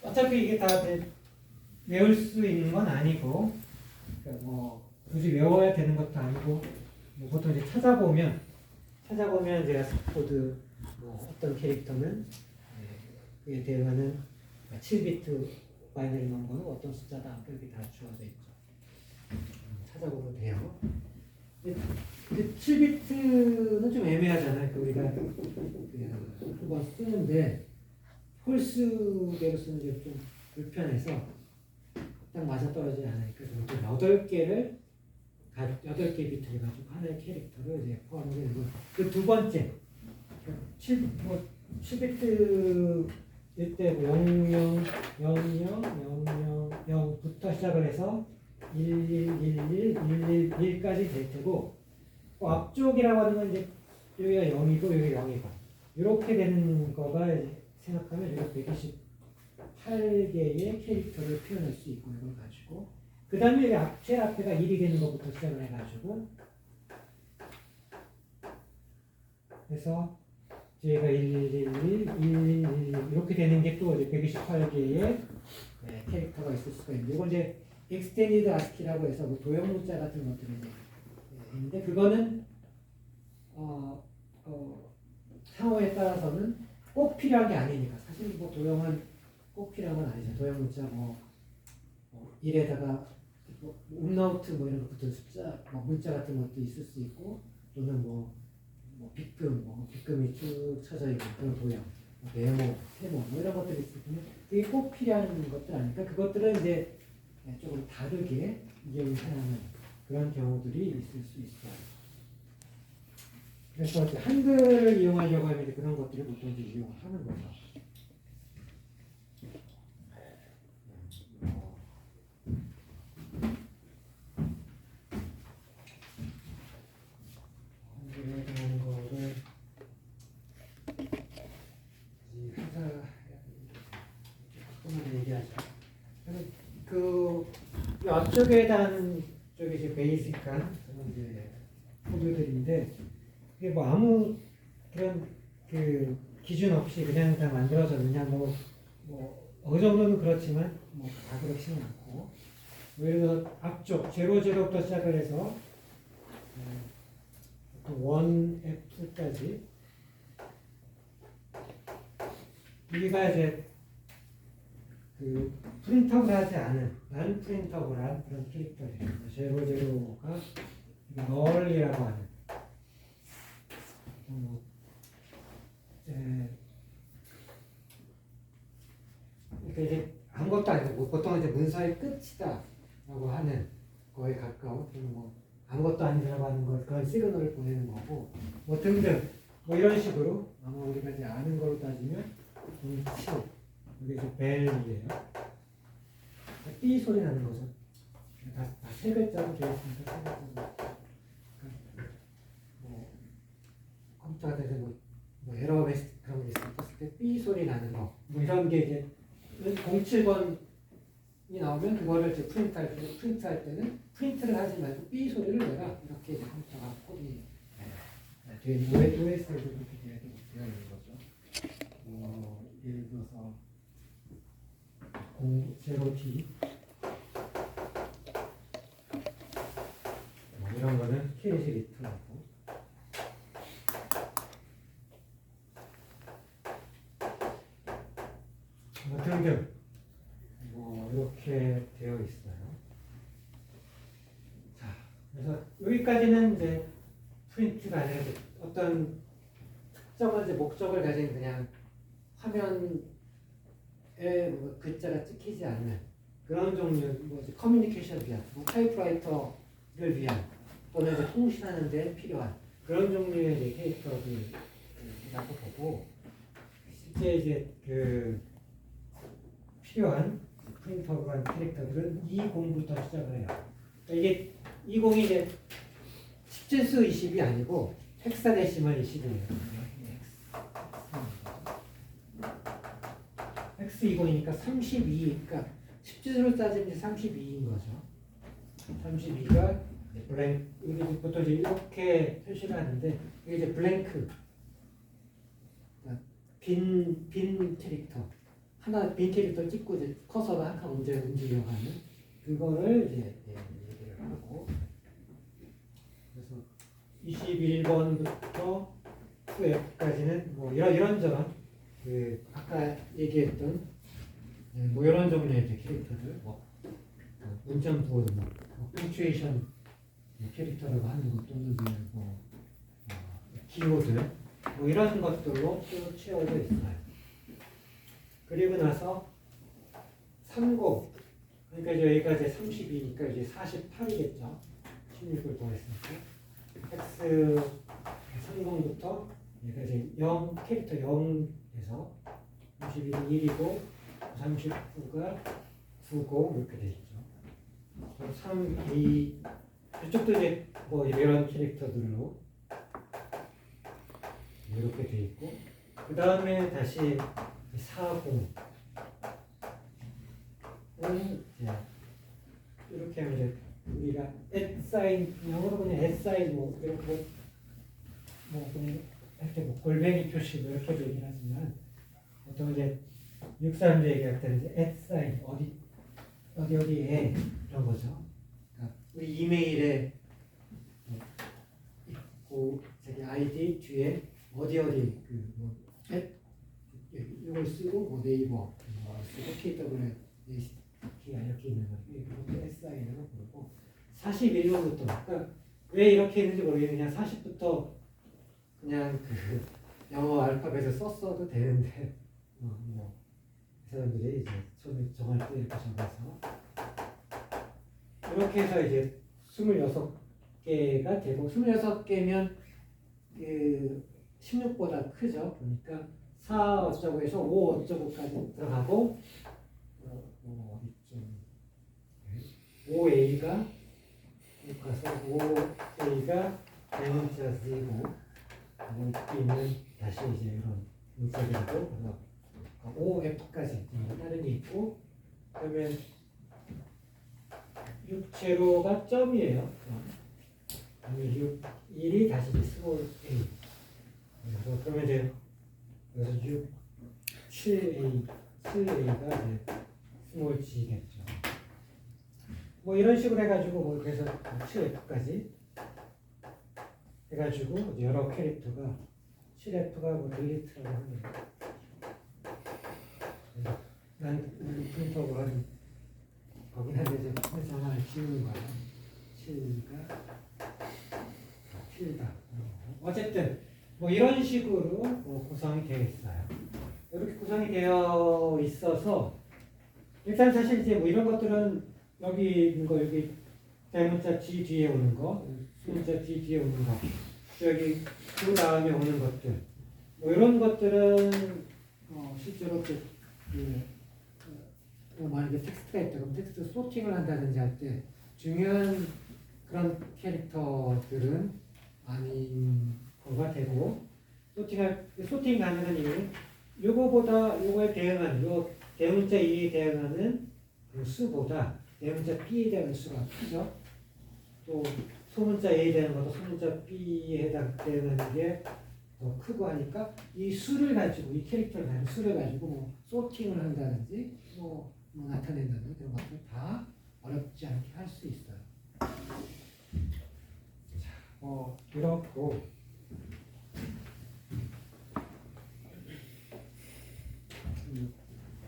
어차피 이게 다 외울 수 있는 건 아니고, 그러니까 뭐 굳이 외워야 되는 것도 아니고, 뭐 보통 이제 찾아보면 이제 ASCII 코드 뭐 어떤 캐릭터는 그에 대응하는 7비트 바이너리 넘버는 어떤 숫자다 이렇게 다 주어져 있죠. 찾아보면 돼요. 근데 7비트는 좀 애매하잖아요. 우리가 한번 쓰는데 홀수대로 쓰는 게 좀 불편해서 딱 맞아떨어지지 않으니까 8개 비트를 가지고 하나의 캐릭터를 이제 포함하게 되고, 그 두 번째 7비트일 때 000000부터 시작을 해서 111111까지 될 테고, 앞쪽이라고 하는 건 이제 여기가 0이고 여기가 0이고 이렇게 되는 거가 생각하면 여기가 128개의 캐릭터를 표현할 수 있고, 이걸 가지고 그 다음에 제일 앞에가 1이 되는 것부터 시작을 해가지고, 그래서 얘가 1111 이렇게 되는 게 또 128개의 캐릭터가 있을 수가 있는데, 이건 이제 extended ASCII라고 해서 뭐 도형 문자 같은 것들이 있는데, 그거는 상호에 따라서는 꼭 필요한 게 아니니까, 사실 뭐 도형은 꼭 필요한 건 아니죠. 도형 문자 뭐 1에다가 뭐 음노트 뭐 이런 거 붙은 숫자, 뭐 문자 같은 것도 있을 수 있고, 또는 뭐 빗금이 쭉 쳐져 있는 그런 도형, 네모, 세모 뭐 이런 것들이 있으면 그게 꼭 필요한 것들 아니까, 그것들은 이제 조금 다르게 이용하는 그런 경우들이 있을 수 있어요. 그래서 한글을 이용하려고 하면 그런 것들을 보통 이용하는 거죠. 한글에 대한 거를 조금만 얘기하죠. 그 앞쪽에 대한 쪽이 이제 베이직한 이제 코드들인데, 이게 뭐 아무 그런 그 기준 없이 그냥 다 만들어졌느냐, 뭐 어느 정도는 그렇지만 뭐 다 그렇지는 않고, 예를 들어 앞쪽 00부터 시작을 해서 1F2까지 우리가 이제 그 프린터블 하지 않은 난 프린터블한 그런 캐릭터예요. 00가 널이라고 하는 그러니까 이제 아무것도 아니고 보통 이제 문서의 끝이다라고 하는 거에 가까운, 뭐 아무것도 아니라고 하는 거, 그런 시그널을 보내는 거고, 뭐 등등 뭐 이런 식으로 아마 우리가 이제 아는 걸로 따지면 7 이게 이제 벨이에요. 삐 소리 나는 거죠. 다 세 글자로 되어 있으니까 세 글자로. 뭐 컴퓨터 같은 데서 뭐 에러 메시지 그런 게 있을 때 삐 소리 나는 거, 뭐 이런 게 이제 07번이 나오면 그거를 이제 프린트할 때는 프린트를 하지 말고 삐 소리를 내라, 이렇게 이제 컴퓨터가 코딩이 되어 있는, OS에도 그렇게 되어 있는 거죠. 예를 들어서 0T 이런 거는 캐시 리트라고, 등등 뭐 이렇게 되어 있어요. 자, 그래서 여기까지는 이제 프린트가 아니라 어떤 특정한 이제 목적을 가진 그냥 화면에 뭐 글자가 찍히지 않는 그런 종류, 뭐 커뮤니케이션을 위한, 뭐 타이프라이터를 위한, 또는 이제 통신하는 데 필요한 그런 종류의 이제 캐릭터들이라고 보고, 실제 이제 그 필요한 프린터블한 캐릭터들은 20부터 시작을 해요. 그러니까 이게 20이 이제 10진수 20이 아니고 헥사데시멀 20이에요. X20이니까 32, 그러니까 10진수로 따지면 32인 거죠. 32가 블랭크, 이게 보통 이제 이렇게 표시를 하는데 이게 이제 블랭크, 그러니까 빈 캐릭터 하나, 빈 캐릭터 찍고 이제 커서가 한 칸 움직여가는 그거를 이제 얘기를 하고, 그래서 21번부터 9F까지는 뭐 이런저런 그 아까 얘기했던 뭐 이런 종류의 이제 캐릭터들, 뭐 문점 부호, 뭐 펑츄에이션 캐릭터라고 하는 것 또는 뭐 기호들 뭐 이런 것들로 쭉 채워져 있어요. 그리고 나서 30, 그러니까 이제 여기가 이제 32니까 이제 48이겠죠. 16을 더했으니까 X 30부터 얘가 이제 0 캐릭터 0에서 32는 1이고 39가 9고 이렇게 돼 있죠. 3, 2 이쪽도 이제 뭐 이런 캐릭터들로 이렇게 돼 있고, 그 다음에 다시 40은 이렇게 하면 이제 우리가 @사인, 영어로 그냥 @사인 뭐 이렇게 뭐 그냥 이렇게 뭐 골뱅이 표시 뭐 이렇게 얘기를 하지만 보통 이제 63도 얘기할 때는 이제 @사인 어디에 이런 거죠. 그러니까 우리 이메일에 있고 저기 아이디 뒤에 어디 그뭐 이걸 쓰고 뭐 네이버 뭐 쓰고 KW 이렇게 있는 거 이렇게 SI라고 부르고 41번부터 그러니까 왜 이렇게 있는지 모르겠느냐 40부터 그냥 그 영어 알파벳을 썼어도 되는데 뭐 이 사람들이 이제 처음에 정할 때 이렇게 적어서 이렇게 해서 이제 26개가 되고 26개면 그 16보다 크죠. 그러니까 4 어쩌고 해서 5 어쩌고까지 들어가고 어디쯤 5A가 가서 5A가 대문자 Z고 B는 다시 이제 이런 문자들이고 그래서 5F까지 다른 게 있고 그러면 6제로가 점이에요. 1이 다시 스몰 A. 그래서 그러면 이제 그래서 6, 7A, 7A가 이제 스몰 G겠죠. 뭐 이런 식으로 해가지고 뭐 그래서 7F까지 해가지고 여러 캐릭터가 7F가 뭐 딜리트라고 하는 난 프린터가 거긴 한데 이제 그래서 하나 지우는 거야. 7가 7다. 어쨌든 뭐 이런 식으로 구성이 되어 있어요. 이렇게 구성이 되어 있어서 일단 사실 이제 뭐 이런 것들은 여기 있는 거 여기 대문자 G 뒤에 오는 거, 수문자 D 뒤에 오는 거, 여기 그 다음에 오는 것들 뭐 이런 것들은 실제로 만약에 텍스트가 있다 그럼 텍스트 소팅을 한다든지 할 때 중요한 그런 캐릭터들은 아닌 거가 되고 소팅 가능한 이유는 요거보다 요거에 대응하는 요 대문자 E에 대응하는 그 수보다 대문자 B에 대한 수가 크죠. 또 소문자 A에 대한 것도 소문자 B에 대응하는 게 더 크고 하니까 이 수를 가지고 이 캐릭터를 가지고 수를 가지고 뭐 소팅을 한다든지 뭐 나타낸다든지 그런 것들 다 어렵지 않게 할 수 있어요. 자, 이렇고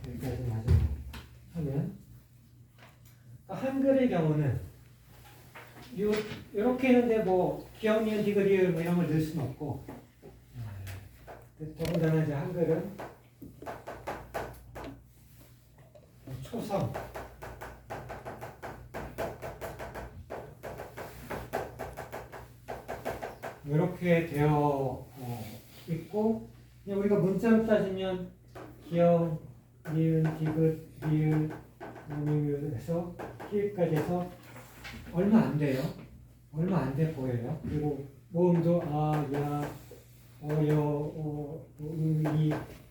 여기까지 마지막 하면 한글의 경우는 이렇게 했는데 뭐 기억, 니은, 디귿, 리을 뭐 이런 걸 넣을 수는 없고 더군다나 이제 한글은 초성 이렇게 되어 있고 그냥 우리가 문자로 따지면 기억, 니은, 디귿, 리을, 해서 키까지 해서 얼마 안 돼요. 얼마 안 돼 보여요. 그리고 모음도 아, 야, 이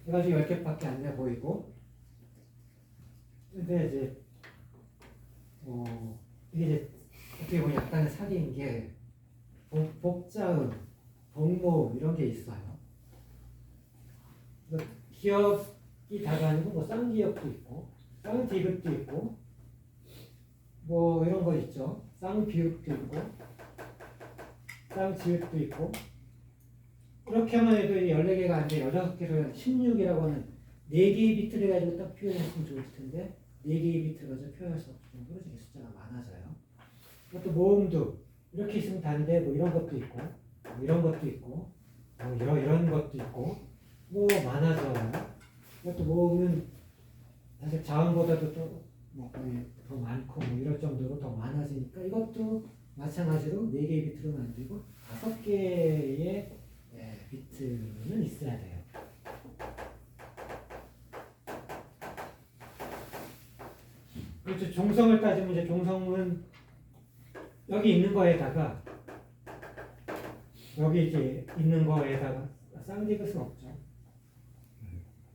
해가지고 10개밖에 안 돼 보이고. 근데 이제 이게 이제 어떻게 보면 약간의 사기인 게 복자음, 복모음 이런 게 있어요. 기억이 다가 아니고 뭐 쌍기역도 있고 쌍디귿도 있고 뭐 이런 거 있죠. 쌍비읍도 있고 쌍지읒도 있고 이렇게 하면 해도 14개가 안 돼. 16개를 16이라고 하는 4개의 비트를 가지고 딱 표현했으면 좋을 텐데 4개의 비트를 가지고 표현할 수 없을 정도로 이렇게 숫자가 많아져요. 또 모음도 이렇게 있으면 다른데 뭐 이런 것도 있고 뭐 이런 것도 있고 뭐 이런 것도 있고 뭐 많아져요. 이것도 모음은 사실 자음보다도 또뭐 거의 더 많고 뭐 이럴 정도로 더 많아지니까 이것도 마찬가지로 4개의 비트로 만들고 5개의 비트는 있어야 돼요. 그렇죠. 종성을 따지면 이제 종성은 여기 있는 거에다가 여기 이제 있는 거에다가 쌍디귿은 없죠.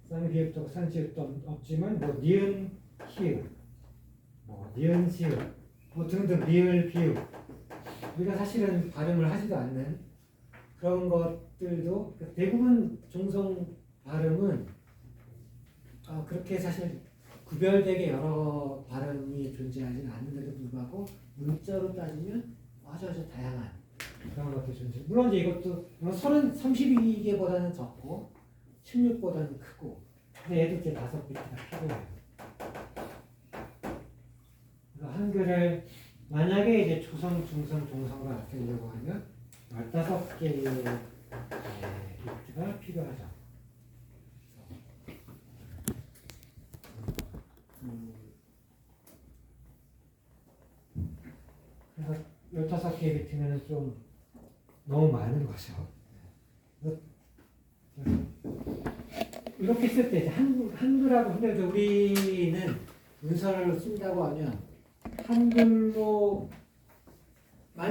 쌍비읍도 쌍지읒도 없지만 뭐 니은, 히읗, 뭐 니은, 시읒, 뭐 등등 리을, 비읍 우리가 사실은 발음을 하지도 않는 그런 것들도 대부분 종성 발음은 그렇게 사실 구별되게 여러 발음이 존재하지는 않는데도 불구하고 문자로 따지면 아주 다양한 그런 것도 존재해요. 물론 이제 이것도 32개보다는 적고 16보다는 크고 근데 얘도 이제 5비트가 필요해요. 한글을 만약에 이제 초성, 중성, 종성으로 나타내려고 하면 15개의 비트가 필요하죠. 그래서 15개의 비트면 좀 너무 많은 거죠. 이렇게 쓸 때 이제 한글하고 근데 우리는 문서를 쓴다고 하면 한글로만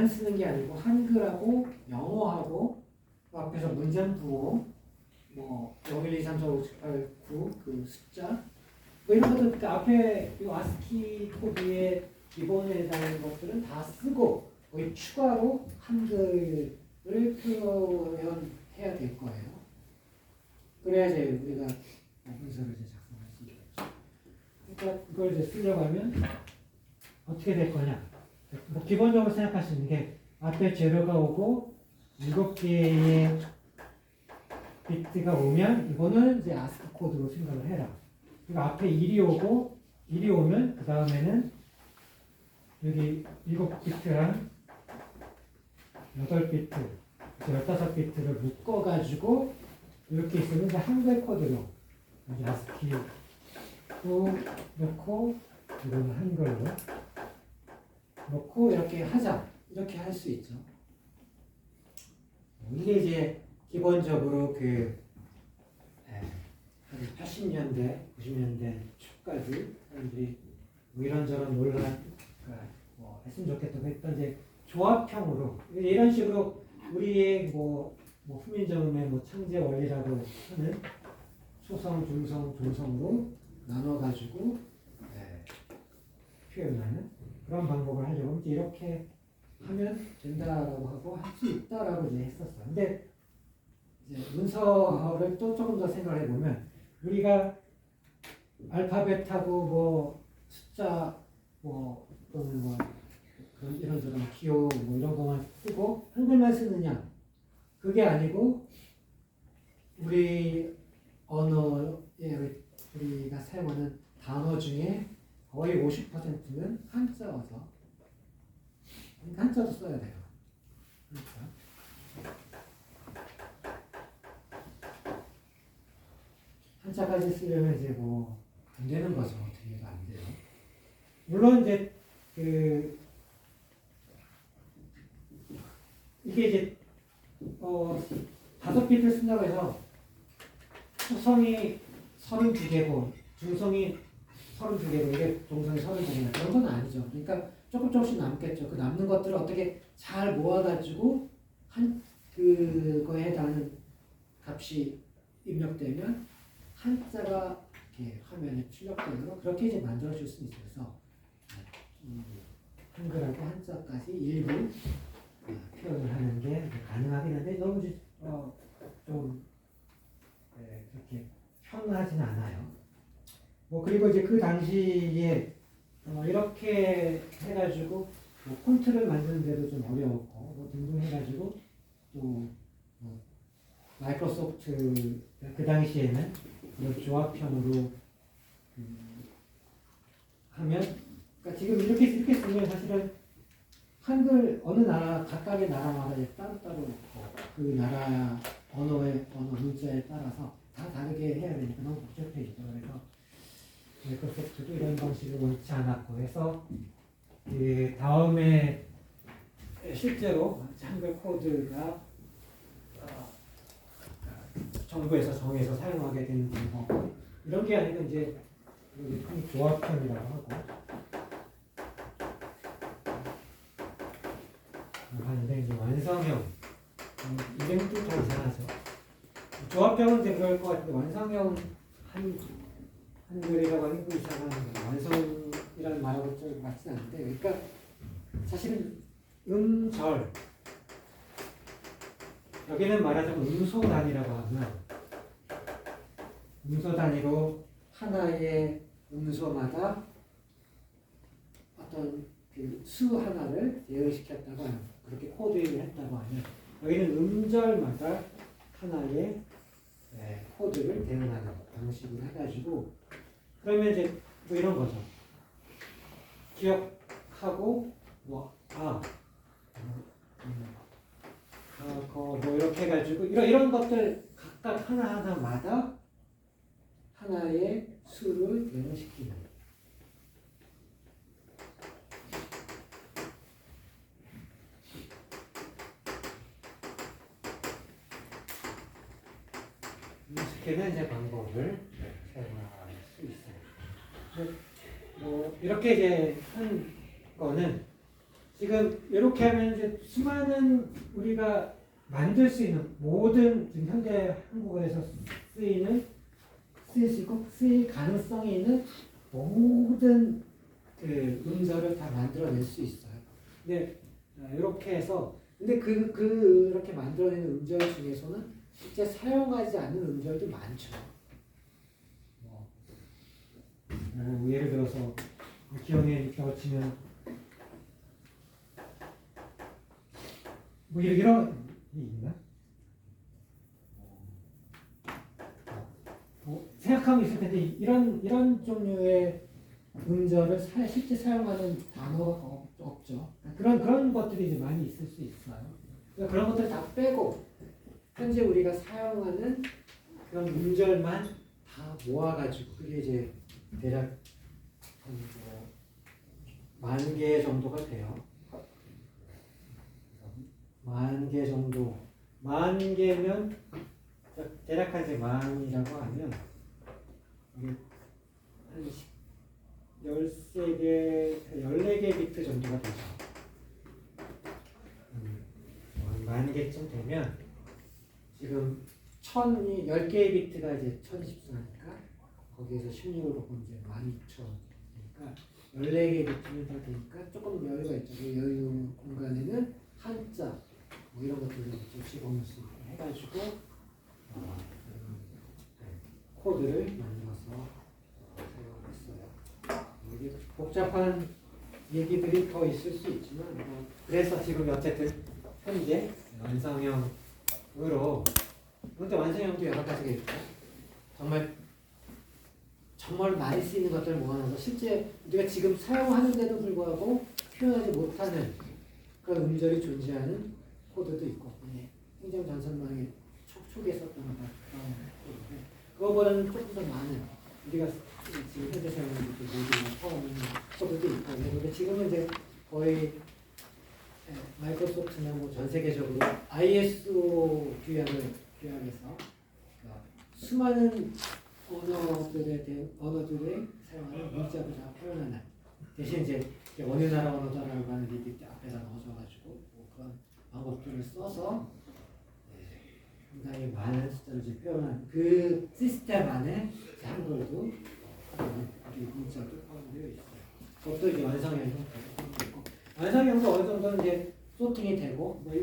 쓰는 게 아니고 한글하고 영어하고 앞에서 문장 부호 뭐 0, 1, 2, 3, 4, 5, 6, 7, 8, 9 그 숫자 뭐 이런 것들 그 앞에 이 아스키 코드의 기본에 해당하는 것들은 다 쓰고 거의 추가로 한글을 표현해야 될 거예요. 그래야지 우리가 문서를 이제 작성할 수 있겠죠. 그러니까 그걸 이제 쓰려고 하면 어떻게 될 거냐? 뭐 기본적으로 생각할 수 있는 게 앞에 제로가 오고 7개의 비트가 오면 이거는 이제 아스키 코드로 생각을 해라. 그리고 앞에 1이 오고 1이 오면 그 다음에는 여기 7비트랑 8비트, 15비트를 묶어가지고 이렇게 있으면 이제 한글 코드로 이제 아스키도 넣고 이거는 한글로 넣고 이렇게 하자 이렇게 할 수 있죠. 이게 이제 기본적으로 그 80년대, 90년대 초까지 사람들이 뭐 이런저런 논란 뭐 했으면 좋겠다고 했던 이제 조합형으로 이런 식으로 우리의 뭐 후민정음의 뭐 창제 원리라고 하는 초성, 중성, 종성으로 나눠가지고 표현하는 그런 방법을 하려고 이렇게 하면 된다라고 하고 할 수 있다라고 이제 했었어. 근데 이제 문서를 또 조금 더 생각해 보면 우리가 알파벳하고 뭐 숫자 뭐 또는 뭐 그런 이런저런 기호 뭐 이런 것만 쓰고 한글만 쓰느냐 그게 아니고 우리 언어에 우리가 사용하는 단어 중에 거의 50%는 한자어서 그러니까 한자도 써야 돼요. 그러니까. 한자까지 쓰려면 이제 뭐 안 되는 거죠. 어떻게 해도 안 돼요. 물론 이제 그 이게 이제 5비트를 쓴다고 해서 초성이 32개고 중성이 32개고 이게 종성이 32개고 그런 건 아니죠. 그러니까 조금씩 남겠죠. 그 남는 것들을 어떻게 잘 모아가지고 한 그거에 해당하는 값이 입력되면 한자가 이렇게 화면에 출력되도록 그렇게 이제 만들어줄 수 있어서 한글하고 한자까지 일부 표현을 하는 게 가능하긴 한데 너무 좀 그렇게 편하지는 않아요. 뭐 그리고 이제 그 당시에 이렇게 해가지고 뭐 폰트를 만드는데도 좀 어려웠고 뭐 등등 해가지고 또 마이크로소프트 그 당시에는 이런 조합형으로 하면 그러니까 지금 이렇게 쓰면 사실은 한글 어느 나라 각각의 나라마다 따로따로 그 나라 언어의 언어 문자에 따라서 다 다르게 해야 되니까 너무 복잡해지죠. 그래서 마이크로소프트도 이런 방식을 원치 않았고 해서 그 다음에 실제로 한글 코드가 정부에서 정해서 사용하게 되는 방법 이런 게 아니고 이제 흔히 조합형이라고 하고 하는데 이제 완성형 이름도 더 이상하죠. 조합형은 이제 그럴 것 같은데 완성형 한글이라고 하는 거 이상한 완성이라는 말하고 좀 맞지 않는데 그러니까 사실은 음절 여기는 말하자면 음소 단위라고 하면 음소 단위로 하나의 음소마다 어떤 그 수 하나를 예언시켰다고 하는 그렇게 코드를 했다고 하면 여기는 음절마다 하나의 코드를 대응하는 방식으로 해가지고 그러면 이제 뭐 이런 거죠. 기억하고 뭐 뭐 이렇게 해가지고 이런 것들 각각 하나하나마다 하나의 수를 대응시키는 시키는 이제 방법을 사용할 수 있어요. 뭐 이렇게 이제 한 거는 지금 이렇게 하면 이제 수많은 우리가 만들 수 있는 모든 지금 현재 한국어에서 쓰일 수 있고 쓰일 가능성이 있는 모든 그 음절을 다 만들어낼 수 있어요. 근데 이렇게 해서 근데 그렇게 만들어내는 음절 중에서는 실제 사용하지 않는 음절도 많죠. 예를 들어서 기억에 겹치면 뭐 이런 게 있나? 생각하면 있을 텐데 이런 종류의 음절을 실제 사용하는 단어가 없죠. 그런 것들이 이제 많이 있을 수 있어요. 그러니까 그런 것들 다 빼고 현재 우리가 사용하는 그런 음절만 다 모아가지고 그게 이제 대략 한 10,000개 정도가 돼요. 10,000개 정도. 10,000개면 대략 한 이제 10,000이라고 하면 한 13개, 14개 비트 정도가 되죠. 10,000개쯤 되면 지금 10개의 비트가 이제 1014니까 거기에서 16을 곱하면 이제 12,000이니까 14개의 비트면 다 되니까 조금 여유가 있죠. 그 여유 공간에는 한자 뭐 이런 것들을 좀 집어넣을 수 있게 해가지고 코드를 만들어서 사용했어요. 이게 복잡한 얘기들이 더 있을 수 있지만 그래서 지금 어쨌든 현재 완성형으로 근데 완성형도 여러 가지가 있고 정말 많이 쓰이는 것들을 모아놔서 실제 우리가 지금 사용하는데도 불구하고 표현하지 못하는 그런 음절이 존재하는 코드도 있고 행정전선망의 초기에 썼던 거다 코드인데 그거보다는 조금 더 많은 우리가 지금 현재 사용하는 것들 모두 포함하는 코드도 있고 근데 지금은 이제 거의 마이크로소프트나 뭐 전 세계적으로 ISO 규약해서 수많은 언어들에 사용하는 문자를 다 표현하는 대신 이제 어느 나라 언어다라고 하는 게 앞에다 넣어줘가지고 뭐 그런 방법들을 써서 상당히 많은 숫자를 이제 표현한 그 시스템 안에 한글도 문자도 포함되어 있어요. 그것도 이제 완성형 형태로 있고 완성형도 어느 정도는 이제 소팅이 되고 뭐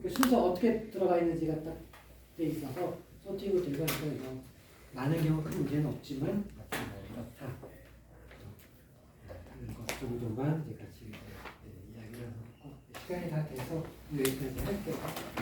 순서 어떻게 들어가 있는지가 딱 돼 있어서 소팅으로 들어가니까 뭐 많은 경우 큰 문제는 없지만 그렇다. 하는 것 정도만 이제 같이 이야기를 하고 시간이 다 돼서 여기까지 할게요.